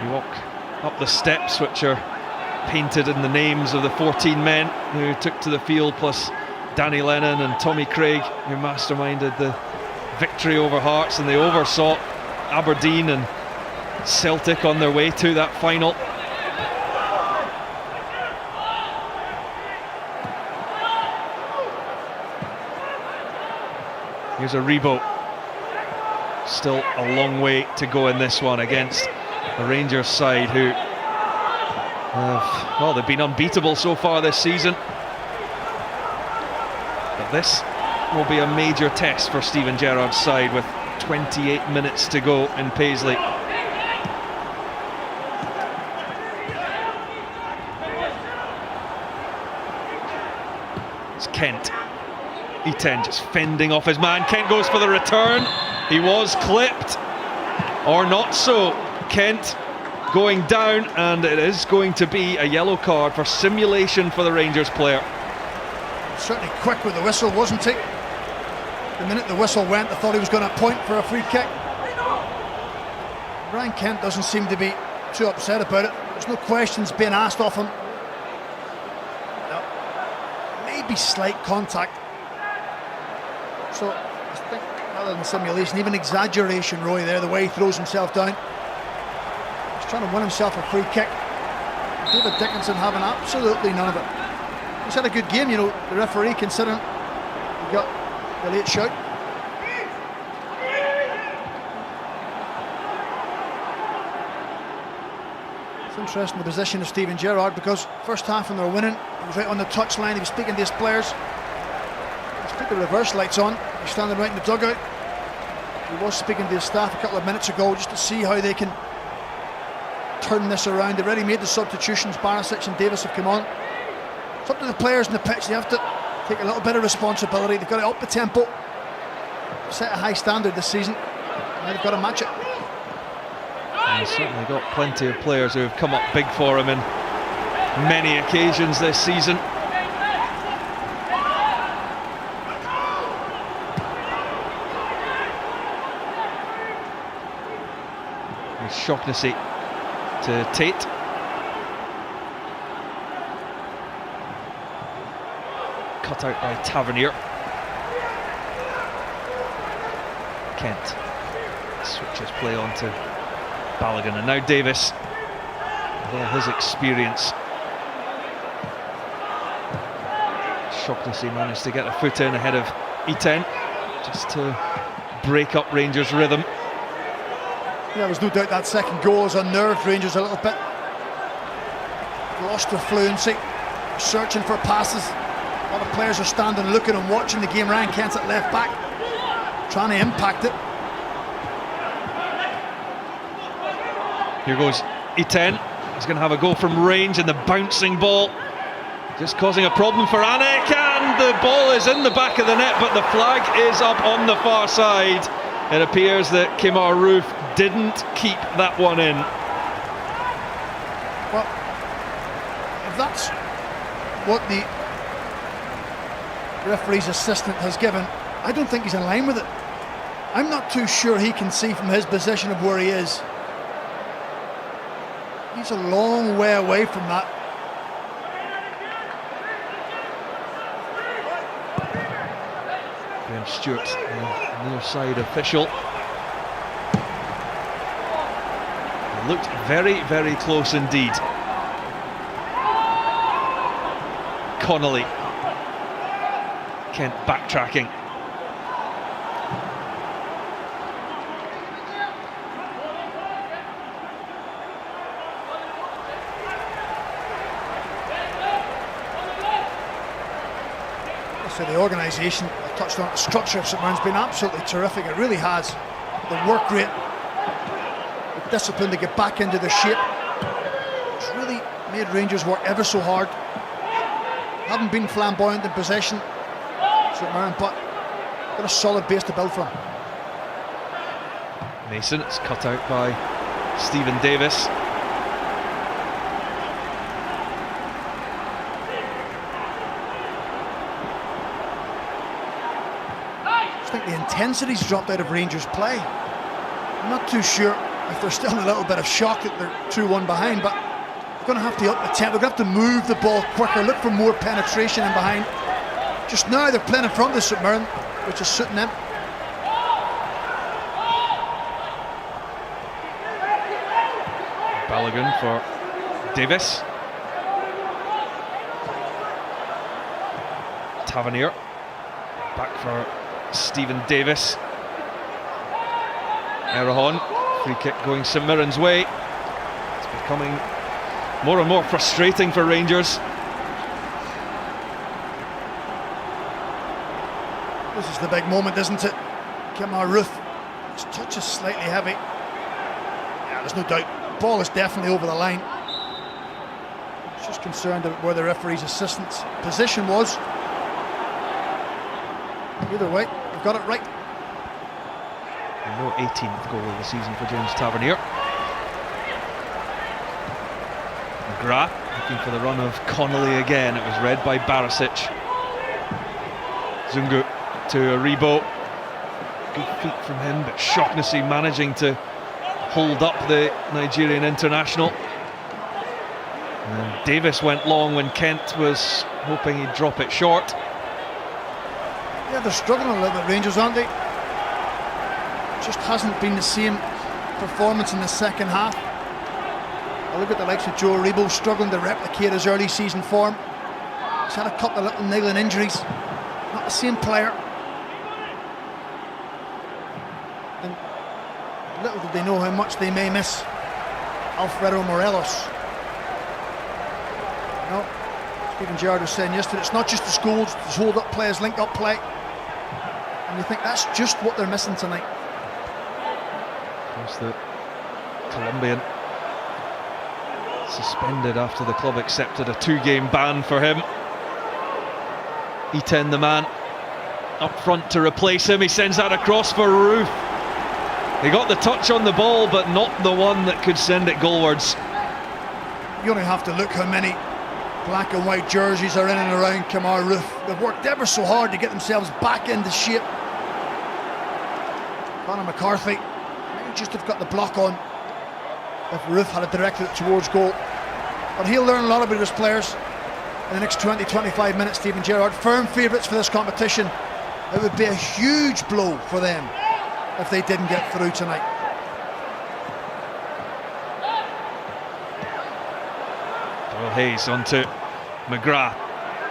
You walk up the steps which are painted in the names of the 14 men who took to the field, plus Danny Lennon and Tommy Craig, who masterminded the victory over Hearts, and they oversaw Aberdeen and Celtic on their way to that final. Here's a Rebo. Still a long way to go in this one against the Rangers side who have, well, they've been unbeatable so far this season. But this will be a major test for Steven Gerrard's side with 28 minutes to go in Paisley. It's Kent. Etienne just fending off his man. Kent goes for the return. He was clipped, or not so. Kent going down, and it is going to be a yellow card for simulation for the Rangers player. Certainly quick with the whistle, wasn't he? The minute the whistle went, I thought he was going to point for a free kick. Ryan Kent doesn't seem to be too upset about it. There's no questions being asked of him. No. Maybe slight contact. So I think rather than simulation, even exaggeration, Roy, there, the way he throws himself down. He's trying to win himself a free kick. David Dickinson having absolutely none of it. He's had a good game, you know, the referee considering he got the late shout. It's interesting the position of Steven Gerrard, because first half when they were winning, he was right on the touchline, he was speaking to his players. He's put the reverse lights on, he's standing right in the dugout. He was speaking to his staff a couple of minutes ago just to see how they can turn this around. They've already made the substitutions, Barisic and Davis have come on. It's up to the players in the pitch, they have to take a little bit of responsibility, they've got to up the tempo, set a high standard this season, now they've got to match it. And he's certainly got plenty of players who have come up big for him in many occasions this season. Shaughnessy to Tate. Cut out by Tavernier. Kent switches play on to Balogun, and now Davis, with all his experience. Shaughnessy managed to get a foot in ahead of Iten, just to break up Rangers' rhythm. Yeah, there's no doubt that second goal has unnerved Rangers a little bit. Lost their fluency, searching for passes. A lot of players are standing looking and watching the game. Ryan Kent's at left back, trying to impact it. Here goes Iten. He's going to have a go from range, and the bouncing ball just causing a problem for Anik, and the ball is in the back of the net, but the flag is up on the far side. It appears that Kemar Roof didn't keep that one in. Well, if that's what the referee's assistant has given, I don't think he's in line with it. I'm not too sure he can see from his position of where he is. He's a long way away from that. Graham Stewart, the near side official. It looked very, very close indeed. Connolly. Kent backtracking. So the organisation, I touched on, the structure of St Mirren's been absolutely terrific. It really has. The work rate, the discipline to get back into the shape. It's really made Rangers work ever so hard. Haven't been flamboyant in possession, St Mirren, but got a solid base to build from. Mason, it's cut out by Stephen Davis. I think the intensity's dropped out of Rangers' play. I'm not too sure if they're still in a little bit of shock that they're 2-1 behind, but they're going to have to up the tempo. They're going to have to move the ball quicker, look for more penetration in behind. Just now they're playing in front of St Mirren, which is suiting them. Balogun for Davis. Tavernier back for Stephen Davis. Errahon, free kick going St Mirren's way. It's becoming more and more frustrating for Rangers. This is the big moment, isn't it? Kemar Roof, his touch is slightly heavy. Yeah, there's no doubt. Ball is definitely over the line. Just concerned about where the referee's assistant's position was. Either way, we've got it right. No 18th goal of the season for James Tavernier. McGrath looking for the run of Connolly again. It was read by Barisic. Zungu to Aribo. Good feet from him, but Shaughnessy managing to hold up the Nigerian international. And Davis went long when Kent was hoping he'd drop it short. Yeah, they're struggling a little bit, Rangers, aren't they? Just hasn't been the same performance in the second half. I look at the likes of Joe Aribo struggling to replicate his early season form. He's had a couple of little niggling injuries. Not the same player. And little did they know how much they may miss Alfredo Morelos. No, Stephen Gerrard was saying yesterday, it's not just the goals, it's hold-up players, link-up play. And you think that's just what they're missing tonight. There's the Colombian suspended after the club accepted a 2-game ban for him. Iten, the man up front to replace him. He sends that across for Roof. He got the touch on the ball, but not the one that could send it goalwards. You only have to look how many black and white jerseys are in and around Kemar Roof. They've worked ever so hard to get themselves back into shape. Conor McCarthy may just have got the block on. if Ruth had directed it towards goal. But he'll learn a lot about his players in the next 20-25 minutes, Steven Gerrard. Firm favourites for this competition. It would be a huge blow for them if they didn't get through tonight. Well, Hayes onto McGrath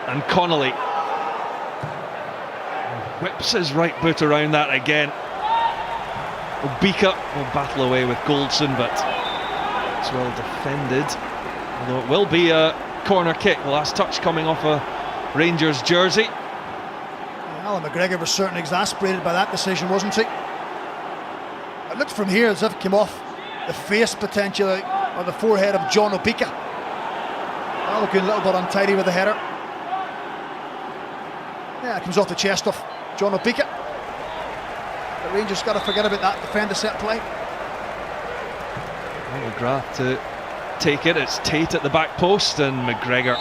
and Connolly. Whips his right boot around that again. Obika will battle away with Goldson, but it's well defended. Although it will be a corner kick. The last touch coming off a Rangers jersey. Yeah, Alan McGregor was certainly exasperated by that decision, wasn't he? It looked from here as if it came off the face potentially, or the forehead of John Obika. Well, looking a little bit untidy with the header. Yeah, it comes off the chest of John Obika. The Rangers got to forget about that, defend the set play. Well, McGrath to take it. It's Tate at the back post, and McGregor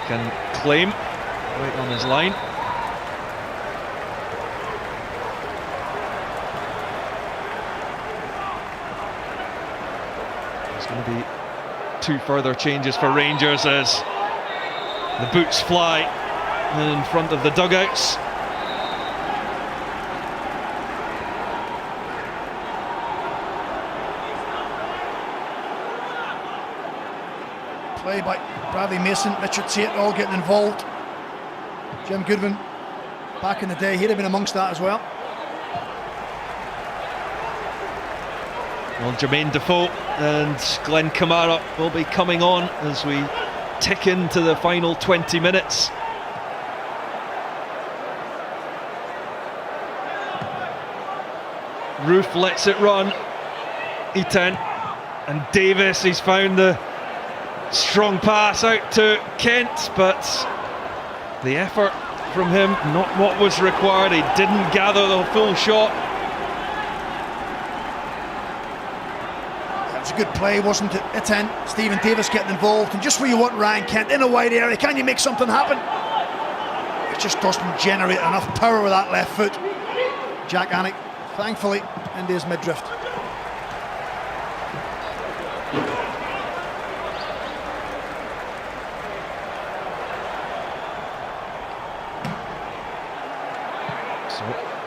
can claim right on his line. There's going to be 2 further changes for Rangers as the boots fly in front of the dugouts. Play by Bradley Mason, Richard Tate all getting involved. Jim Goodwin, back in the day, he'd have been amongst that as well. Well, Jermaine Defoe and Glenn Kamara will be coming on as we tick into the final 20 minutes. Roof lets it run. Etan and Davis, he's found the strong pass out to Kent, but the effort from him, not what was required. He didn't gather the full shot. That was a good play, wasn't it? Etan, Stephen Davis getting involved, and just where you want Ryan Kent, in a wide area, can you make something happen? It just doesn't generate enough power with that left foot. Jack Anik, thankfully, into his midriff.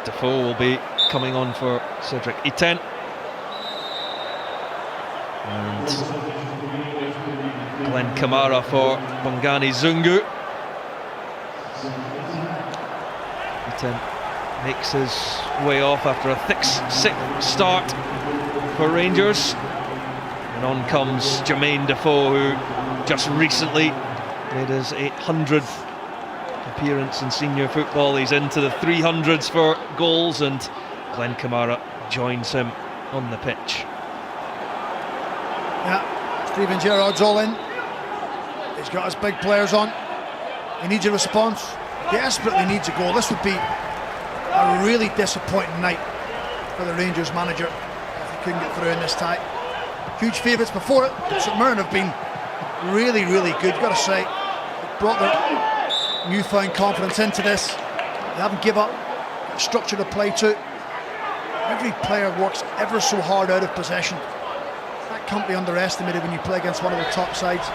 Defoe will be coming on for Cedric Itten. And Glenn Kamara for Bongani Zungu. Itten makes his way off after a sick start for Rangers. And on comes Jermaine Defoe, who just recently made his 800th appearance in senior football. He's into the 300s for goals, and Glenn Kamara joins him on the pitch. Yeah, Steven Gerrard's all in. He's got his big players on. He needs a response, desperately needs a goal. This would be a really disappointing night for the Rangers manager if he couldn't get through in this tie. Huge favourites before it. St Mirren have been really, really good, got to say. They've brought their newfound confidence into this. They haven't given up, structure to play to. Every player works ever so hard out of possession. That can't be underestimated when you play against one of the top sides.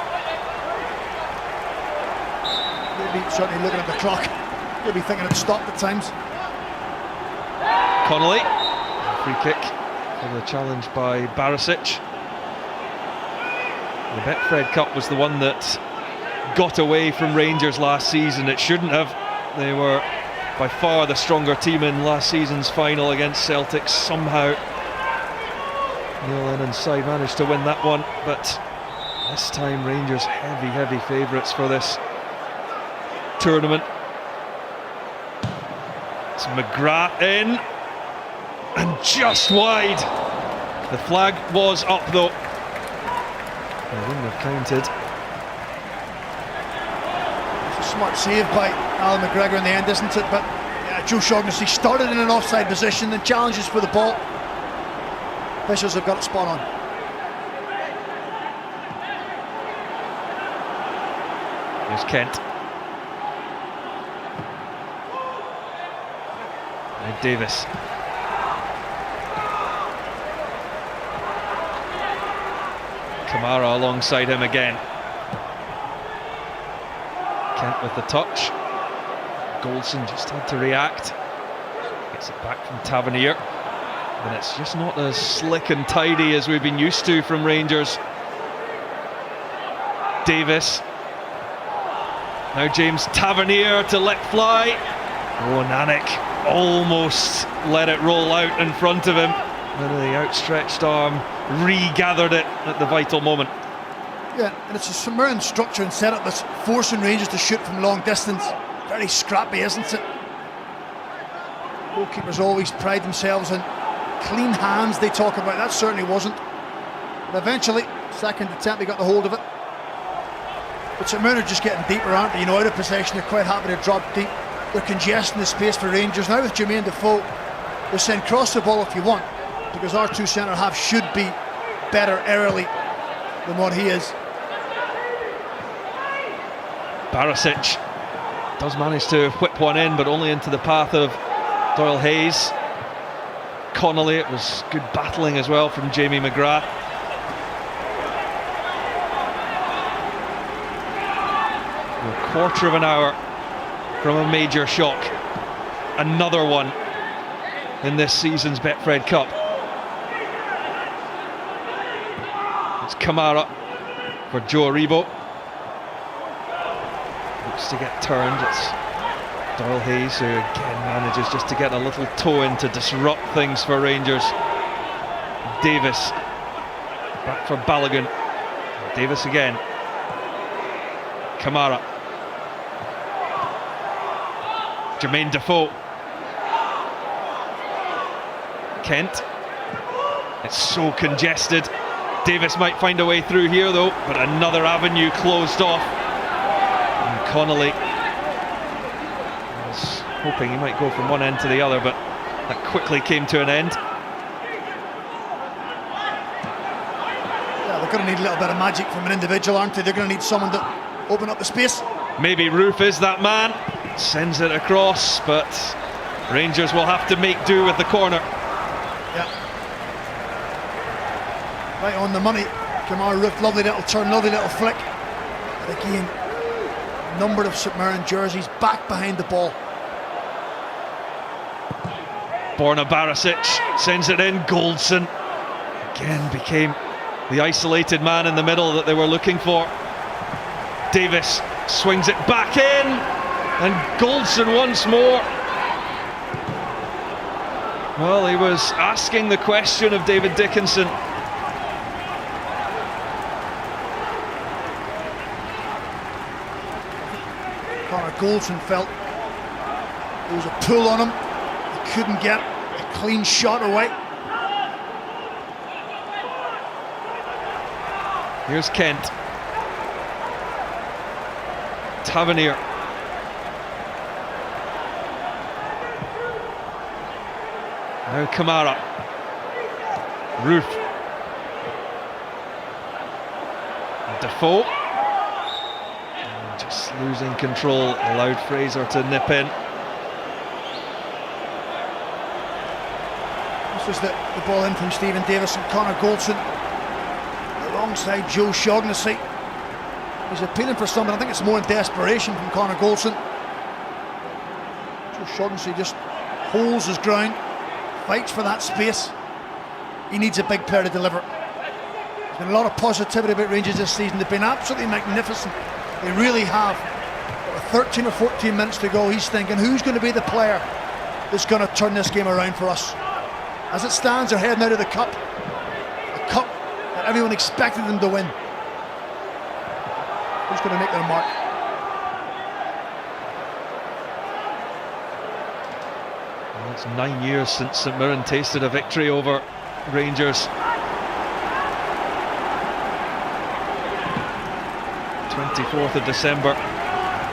You'll be certainly looking at the clock. You'll be thinking it's stopped at times. Connolly, free kick for the challenge by Barisic. The Betfred Cup was the one that got away from Rangers last season. It shouldn't have. They were by far the stronger team in last season's final against Celtic. Somehow Neil Lennon's side managed to win that one, but this time Rangers heavy favourites for this tournament. It's McGrath in and just wide. The flag was up though. They wouldn't have counted. Smart save by Alan McGregor in the end, isn't it? But yeah, Joe Shaughnessy started in an offside position, then challenges for the ball. Fishers have got it spot on. Here's Kent. And Davis. Kamara alongside him again. Kent with the touch. Goldson just had to react. Gets it back from Tavernier. And it's just not as slick and tidy as we've been used to from Rangers. Davis. Now James Tavernier to let fly. Oh, Nanek almost let it roll out in front of him. And the outstretched arm regathered it at the vital moment. Yeah, and it's a St Mirren structure and setup that's forcing Rangers to shoot from long distance. Very scrappy, isn't it? Goalkeepers always pride themselves in clean hands, they talk about. That certainly wasn't. But eventually, second attempt, they got the hold of it. But St Mirren are just getting deeper, aren't they? You know, out of possession, they're quite happy to drop deep. They're congesting the space for Rangers. Now with Jermaine Defoe, they're saying cross the ball if you want, because our two centre-halves should be better early than what he is. Barisic does manage to whip one in, but only into the path of Doyle Hayes. Connolly, it was good battling as well from Jamie McGrath. A quarter of an hour from a major shock. Another one in this season's Betfred Cup. It's Kamara for Joe Aribo. Looks to get turned. It's Doyle Hayes who again manages just to get a little toe in to disrupt things for Rangers. Davis back for Balogun. Davis again. Kamara. Jermaine Defoe. Kent. It's so congested. Davis might find a way through here though, but another avenue closed off. And Connolly was hoping he might go from one end to the other, but that quickly came to an end. Yeah, they're going to need a little bit of magic from an individual, aren't they? They're going to need someone to open up the space. Maybe Roof is that man. Sends it across, but Rangers will have to make do with the corner. Yeah. Right on the money. Kamara Roof, lovely little turn, lovely little flick. But again, number of St Mirren jerseys back behind the ball. Borna Barisic sends it in. Goldson again became the isolated man in the middle that they were looking for. Davis swings it back in, and Goldson once more. Well, he was asking the question of David Dickinson. Connor Goldson felt there was a pull on him. He couldn't get a clean shot away. Here's Kent. Tavernier. Now Kamara. Roof. Defoe. Just losing control, allowed Fraser to nip in. This was the ball in from Stephen Davis and Connor Goldson alongside Joe Shaughnessy. He's appealing for something. I think it's more in desperation from Connor Goldson. Joe Shaughnessy just holds his ground, fights for that space. He needs a big player to deliver. There's been a lot of positivity about Rangers this season. They've been absolutely magnificent. They really have. With 13 or 14 minutes to go, he's thinking, who's going to be the player that's going to turn this game around for us? As it stands, they're heading out of the cup. A cup that everyone expected them to win. Who's going to make their mark? Well, it's 9 years since St Mirren tasted a victory over Rangers. 24th of December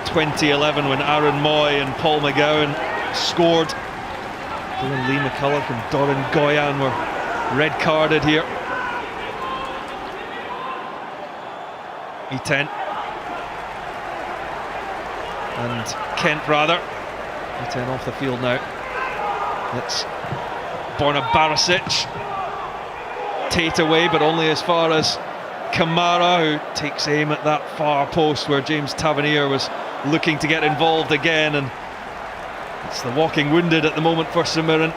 2011 when Aaron Moy and Paul McGowan scored. Dylan Lee McCulloch and Doran Goyan were red carded here. E10 and Kent rather. E10 off the field now. It's Borna Barisic. Tate away, but only as far as Kamara, who takes aim at that far post where James Tavernier was looking to get involved again, and it's the walking wounded at the moment for St Mirren.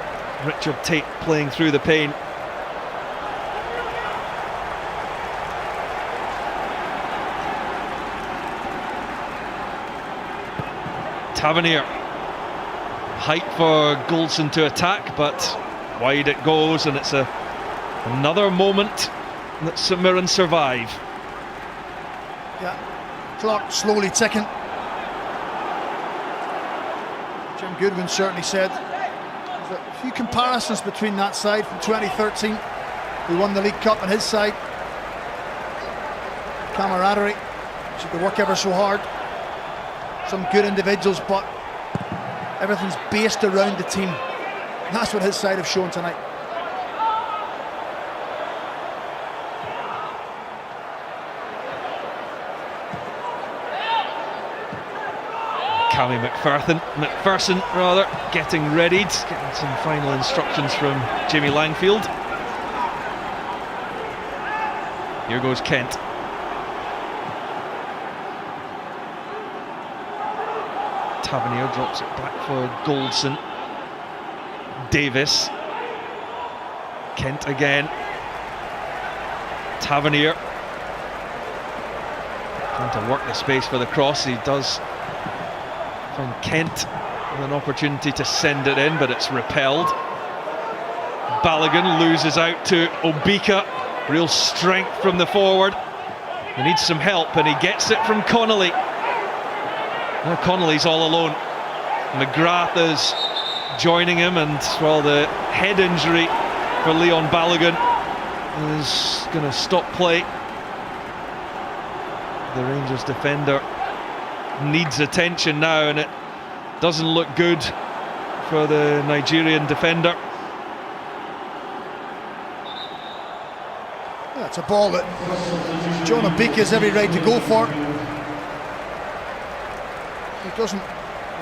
Richard Tate playing through the pain. Tavernier, height for Goldson to attack, but wide it goes, and it's another moment that St Mirren survive. Yeah, clock slowly ticking. Jim Goodwin certainly said there's a few comparisons between that side from 2013. We won the League Cup on his side. Camaraderie, should they work ever so hard. Some good individuals, but everything's based around the team. And that's what his side have shown tonight. Cammy McPherson rather, getting readied, getting some final instructions from Jimmy Langfield. Here goes Kent. Tavernier drops it back for Goldson. Davis. Kent again. Tavernier trying to work the space for the cross. He does find Kent with an opportunity to send it in, but it's repelled. Balogun loses out to Obika. Real strength from the forward. He needs some help, and he gets it from Connolly. Now Connolly's all alone. McGrath is joining him, and well, the head injury for Leon Balogun is going to stop play. The Rangers defender needs attention now, and it doesn't look good for the Nigerian defender. Yeah, it's a ball that John Obika has every right to go for. He doesn't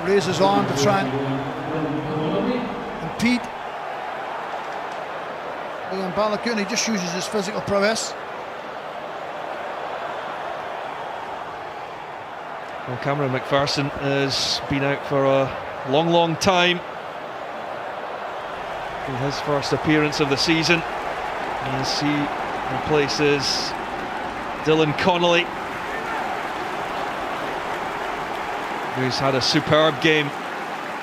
raise his arm to try and impede Leon Balogun. He just uses his physical prowess. Well, Cameron McPherson has been out for a long time. In his first appearance of the season, as he replaces Dylan Connolly, who's had a superb game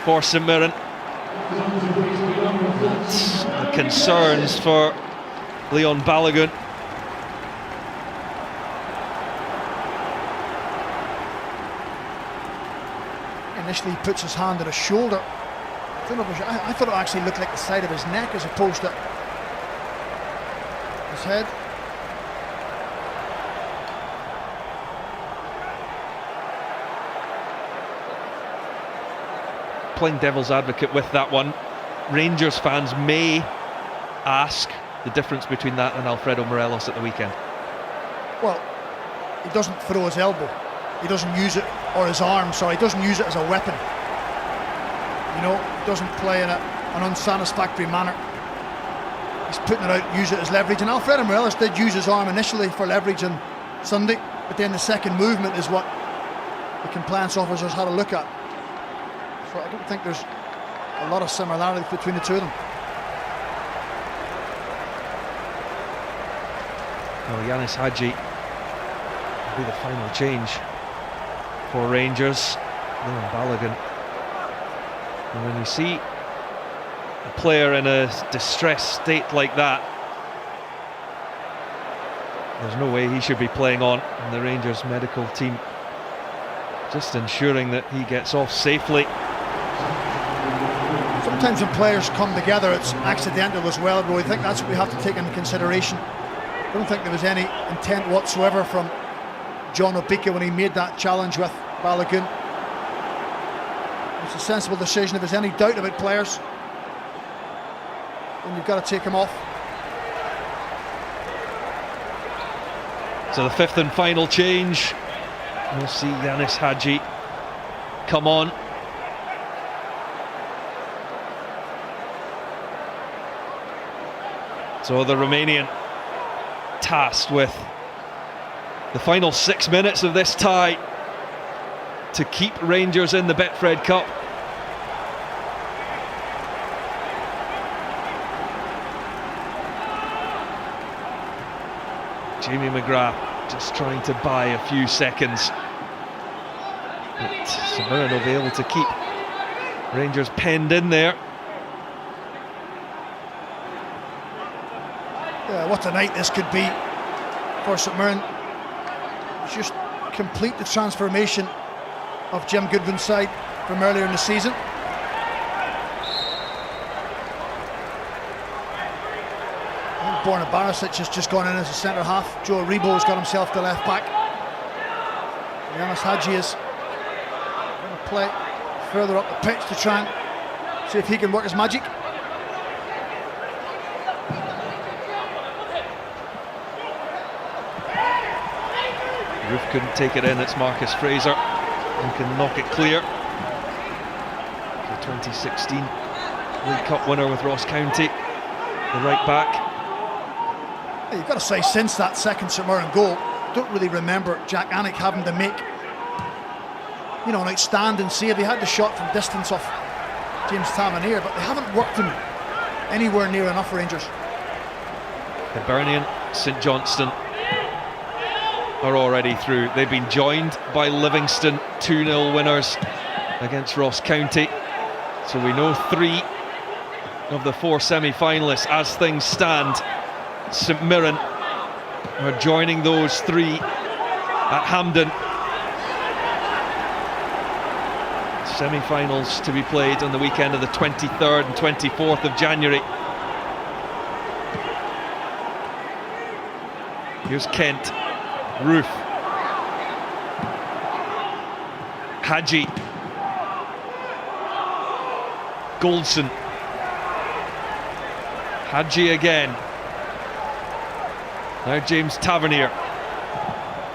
for St Mirren. The concerns for Leon Balogun. Initially he puts his hand on his shoulder. I thought it actually looked like the side of his neck as opposed to his head. Playing devil's advocate with that one, Rangers fans may ask the difference between that and Alfredo Morelos at the weekend. Well, he doesn't throw his elbow. He doesn't use it, or his arm, sorry, he doesn't use it as a weapon. You know, he doesn't play in an unsatisfactory manner. He's putting it out, use it as leverage, and Alfredo Morelos did use his arm initially for leverage on Sunday, but then the second movement is what the compliance officers had a look at. So I don't think there's a lot of similarity between the two of them. Well, Yanis Hadji will be the final change for Rangers. Leon Balogun. And when you see a player in a distressed state like that, there's no way he should be playing on. And the Rangers medical team just ensuring that he gets off safely. Sometimes when players come together, it's accidental as well, but I think that's what we have to take into consideration. I don't think there was any intent whatsoever from John Obika when he made that challenge with Balogun. It's a sensible decision. If there's any doubt about players, then you've got to take them off. So the fifth and final change, we'll see Yanis Hadji come on. So the Romanian tasked with the final 6 minutes of this tie to keep Rangers in the Betfred Cup. Jamie McGrath just trying to buy a few seconds. But St Mirren will be able to keep Rangers penned in there. Yeah, what a night this could be for St Mirren. Just complete the transformation of Jim Goodwin's side from earlier in the season. Borna Barisic has just gone in as a centre half. Joe Aribo's got himself to left back. Yanis Hadji is going to play further up the pitch to try and see if he can work his magic. Roof couldn't take it in. It's Marcus Fraser who can knock it clear. The 2016 League Cup winner with Ross County, the right back. You've got to say, since that second St Mirren goal, don't really remember Jack Anick having to make, you know, an outstanding save. He had the shot from distance off James Tavernier, but they haven't worked him anywhere near enough, Rangers. Hibernian, St Johnstone are already through. They've been joined by Livingston, 2-0 winners against Ross County. So we know 3 of the 4 semi-finalists as things stand. St Mirren are joining those 3 at Hampden. Semi-finals to be played on the weekend of the 23rd and 24th of January. Here's Kent, Roof, Hadji, Goldson, Hadji again. Now James Tavernier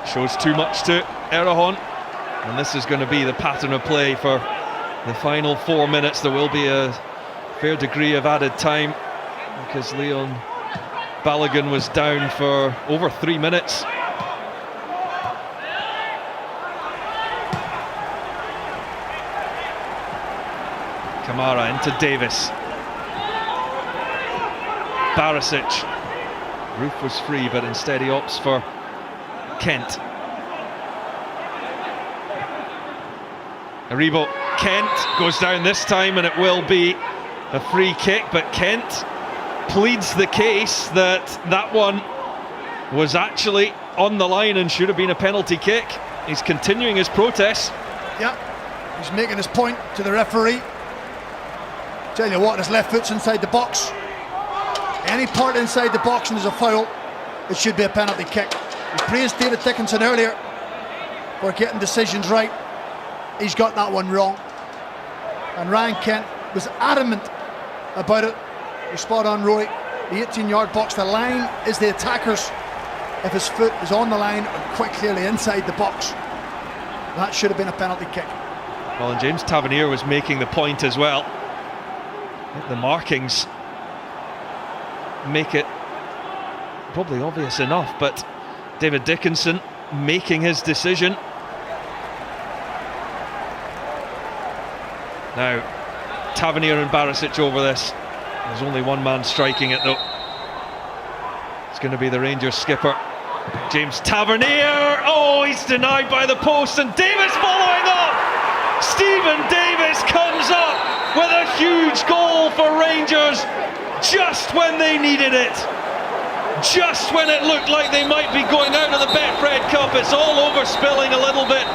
shows too much to Errejón, and this is going to be the pattern of play for the final 4 minutes. There will be a fair degree of added time because Leon Balogun was down for over 3 minutes. Kamara into Davis. Barisic. Roof was free, but instead he opts for Kent. Aribo, Kent goes down this time, and it will be a free kick, but Kent pleads the case that that one was actually on the line and should have been a penalty kick. He's continuing his protest. Yeah, he's making his point to the referee. Tell you what, his left foot's inside the box. Any part inside the box and there's a foul, it should be a penalty kick. We praised David Dickinson earlier for getting decisions right. He's got that one wrong. And Ryan Kent was adamant about it. You're spot on, Roy. The 18-yard box, the line is the attacker's. If his foot is on the line or quite clearly inside the box, that should have been a penalty kick. Well, and James Tavernier was making the point as well. The markings make it probably obvious enough, but David Dickinson making his decision. Now, Tavernier and Barisic over this. There's only one man striking it though. It's going to be the Rangers skipper, James Tavernier. Oh, he's denied by the post, and Davis following up. Stephen Davis comes up with a huge goal for Rangers just when they needed it. Just when it looked like they might be going out of the Betfred Cup. It's all overspilling a little bit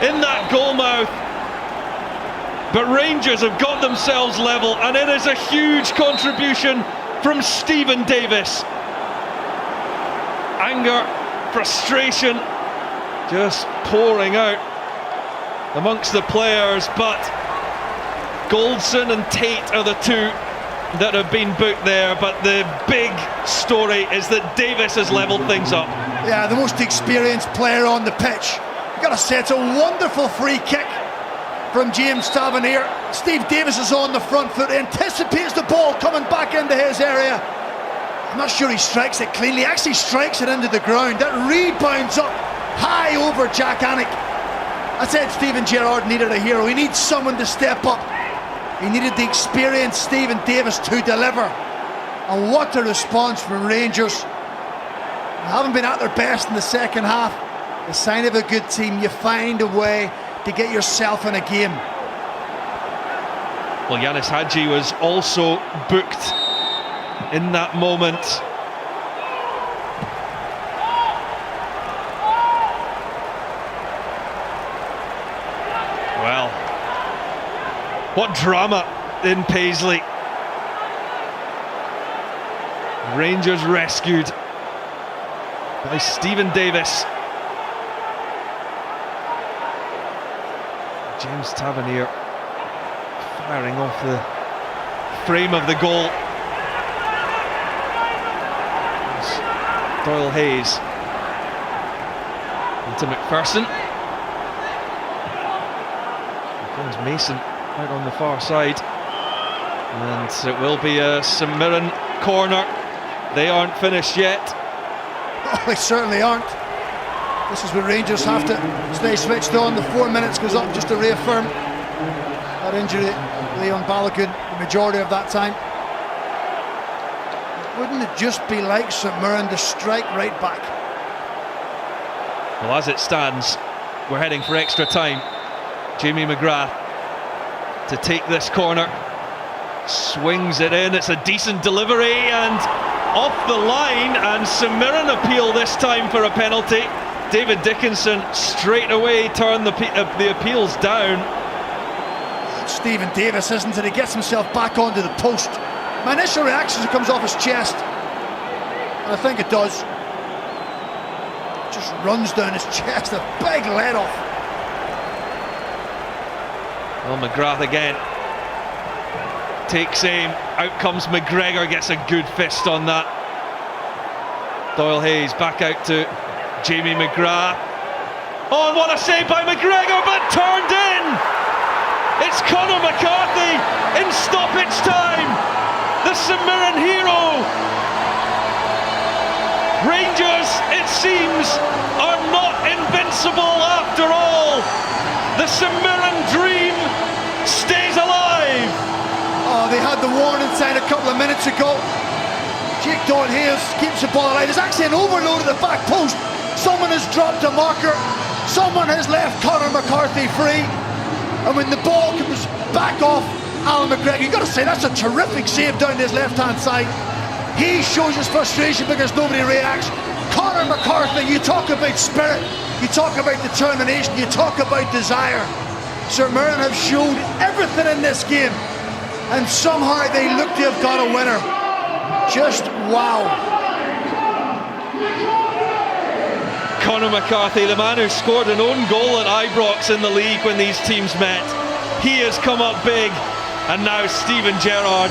in that goal mouth. But Rangers have got themselves level, and it is a huge contribution from Stephen Davis. Anger, frustration just pouring out amongst the players, but Goldson and Tate are the 2 that have been booked there, but the big story is that Davis has levelled things up. Yeah, the most experienced player on the pitch. You've got to say, it's a wonderful free kick from James Tavernier. Steve Davis is on the front foot, anticipates the ball coming back into his area, I'm not sure he strikes it cleanly. He actually strikes it into the ground. That rebounds up high over Jack Anick. I said Stephen Gerrard needed a hero. He needs someone to step up. He needed the experienced Stephen Davis to deliver. And what a response from Rangers. They haven't been at their best in the second half. The sign of a good team. You find a way to get yourself in a game. Well, Yanis Hadji was also booked in that moment. Well, what drama in Paisley. Rangers rescued by Stephen Davis. James Tavernier firing off the frame of the goal. Doyle Hayes into McPherson. Here comes Mason out on the far side. And it will be a St Mirren corner. They aren't finished yet. Oh, they certainly aren't. This is where Rangers have to stay switched on. The 4 minutes goes up just to reaffirm that injury. Leon Balogun, the majority of that time. Wouldn't it just be like St Mirren to strike right back? Well, as it stands, we're heading for extra time. Jamie McGrath to take this corner. Swings it in, it's a decent delivery and off the line, and St Mirren appeal this time for a penalty. David Dickinson straight away turned the appeals down. Stephen Davis, isn't it? He gets himself back onto the post. My initial reaction is it comes off his chest, and I think it does. It just runs down his chest, a big let off. Well, McGrath again takes aim, out comes McGregor, gets a good fist on that. Doyle Hayes back out to Jamie McGrath. Oh, and what a save by McGregor, but turned in! It's Conor McCarthy in stoppage time! The St Mirren hero! Rangers, it seems, are not invincible after all! The St Mirren dream stays alive! Oh, they had the warning sign a couple of minutes ago. Jake Doyle Hayes keeps the ball alive. There's actually an overload at the back post. Someone has dropped a marker. Someone has left Conor McCarthy free. And when the ball comes back off Alan McGregor, you've got to say that's a terrific save down his left-hand side. He shows his frustration because nobody reacts. Conor McCarthy, you talk about spirit, you talk about determination, you talk about desire. St Mirren have showed everything in this game, and somehow they look to have got a winner. Just wow. Conor McCarthy, the man who scored an own goal at Ibrox in the league when these teams met, he has come up big, and now Stephen Gerrard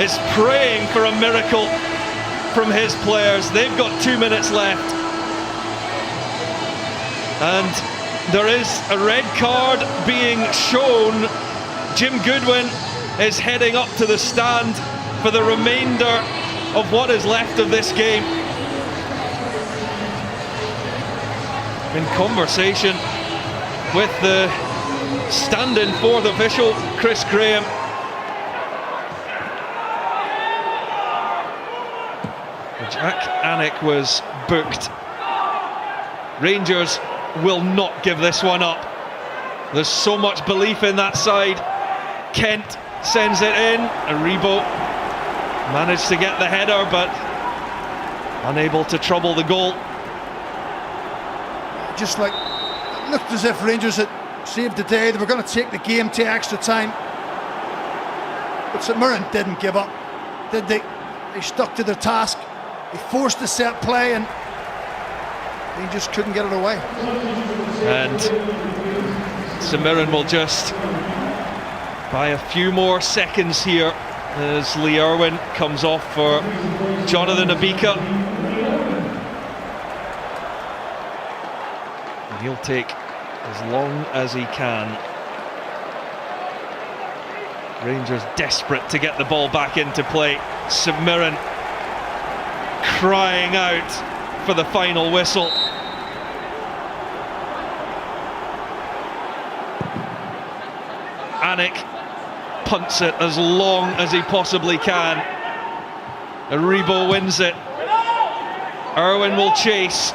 is praying for a miracle from his players. They've got 2 minutes left, and there is a red card being shown. Jim Goodwin is heading up to the stand for the remainder of what is left of this game. In conversation with the stand-in fourth official, Chris Graham. Jack Anick was booked. Rangers will not give this one up. There's so much belief in that side. Kent sends it in. Aribo managed to get the header, but unable to trouble the goal. Just like, it looked as if Rangers had saved the day. They were going to take the game to extra time. But St Mirren didn't give up, did they? They stuck to their task. They forced the set play and they just couldn't get it away. And St Mirren will just buy a few more seconds here as Lee Irwin comes off for Jonathan Abika. He'll take as long as he can. Rangers desperate to get the ball back into play. St Mirren crying out for the final whistle. Anik punts it as long as he possibly can. Aribo wins it. Irwin will chase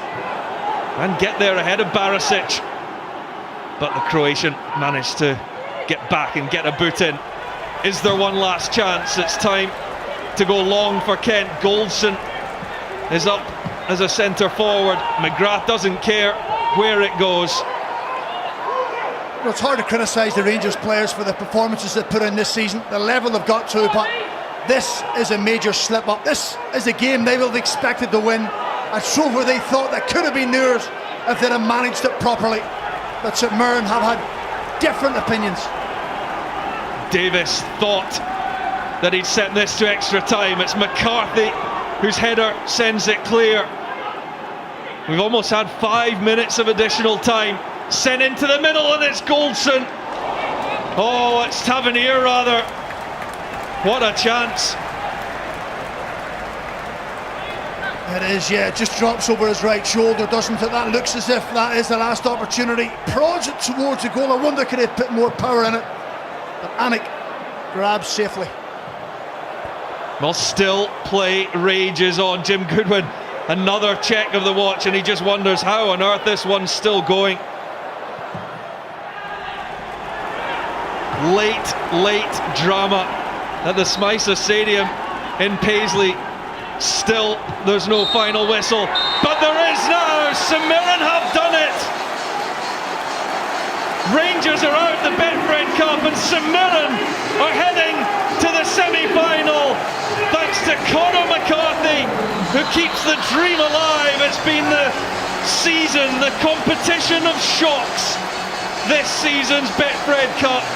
and get there ahead of Barisic, but the Croatian managed to get back and get a boot in. Is there one last chance? It's time to go long for Kent. Goldson is up as a centre forward. McGrath doesn't care where it goes. Well, it's hard to criticise the Rangers players for the performances they've put in this season, the level they've got to, but this is a major slip up. This is a game they will have expected to win, a trophy they thought that could have been theirs if they'd have managed it properly. But St Mirren have had different opinions. Davis thought that he'd sent this to extra time. It's McCarthy whose header sends it clear. We've almost had 5 minutes of additional time. Sent into the middle, and it's Goldson. Oh, it's Tavernier rather. What a chance. It is, yeah, it just drops over his right shoulder, doesn't it? That looks as if that is the last opportunity. Prods it towards the goal. I wonder could he have put more power in it. But Anik grabs safely. Well, still play rages on. Jim Goodwin, another check of the watch, and he just wonders how on earth this one's still going. Late drama at the Smysa Stadium in Paisley. Still, there's no final whistle, but there is now. St Mirren have done it. Rangers are out the Betfred Cup, and St Mirren are heading to the semi-final thanks to Conor McCarthy, who keeps the dream alive. It's been the season, the competition of shocks, this season's Betfred Cup,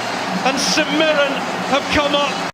and St Mirren have come up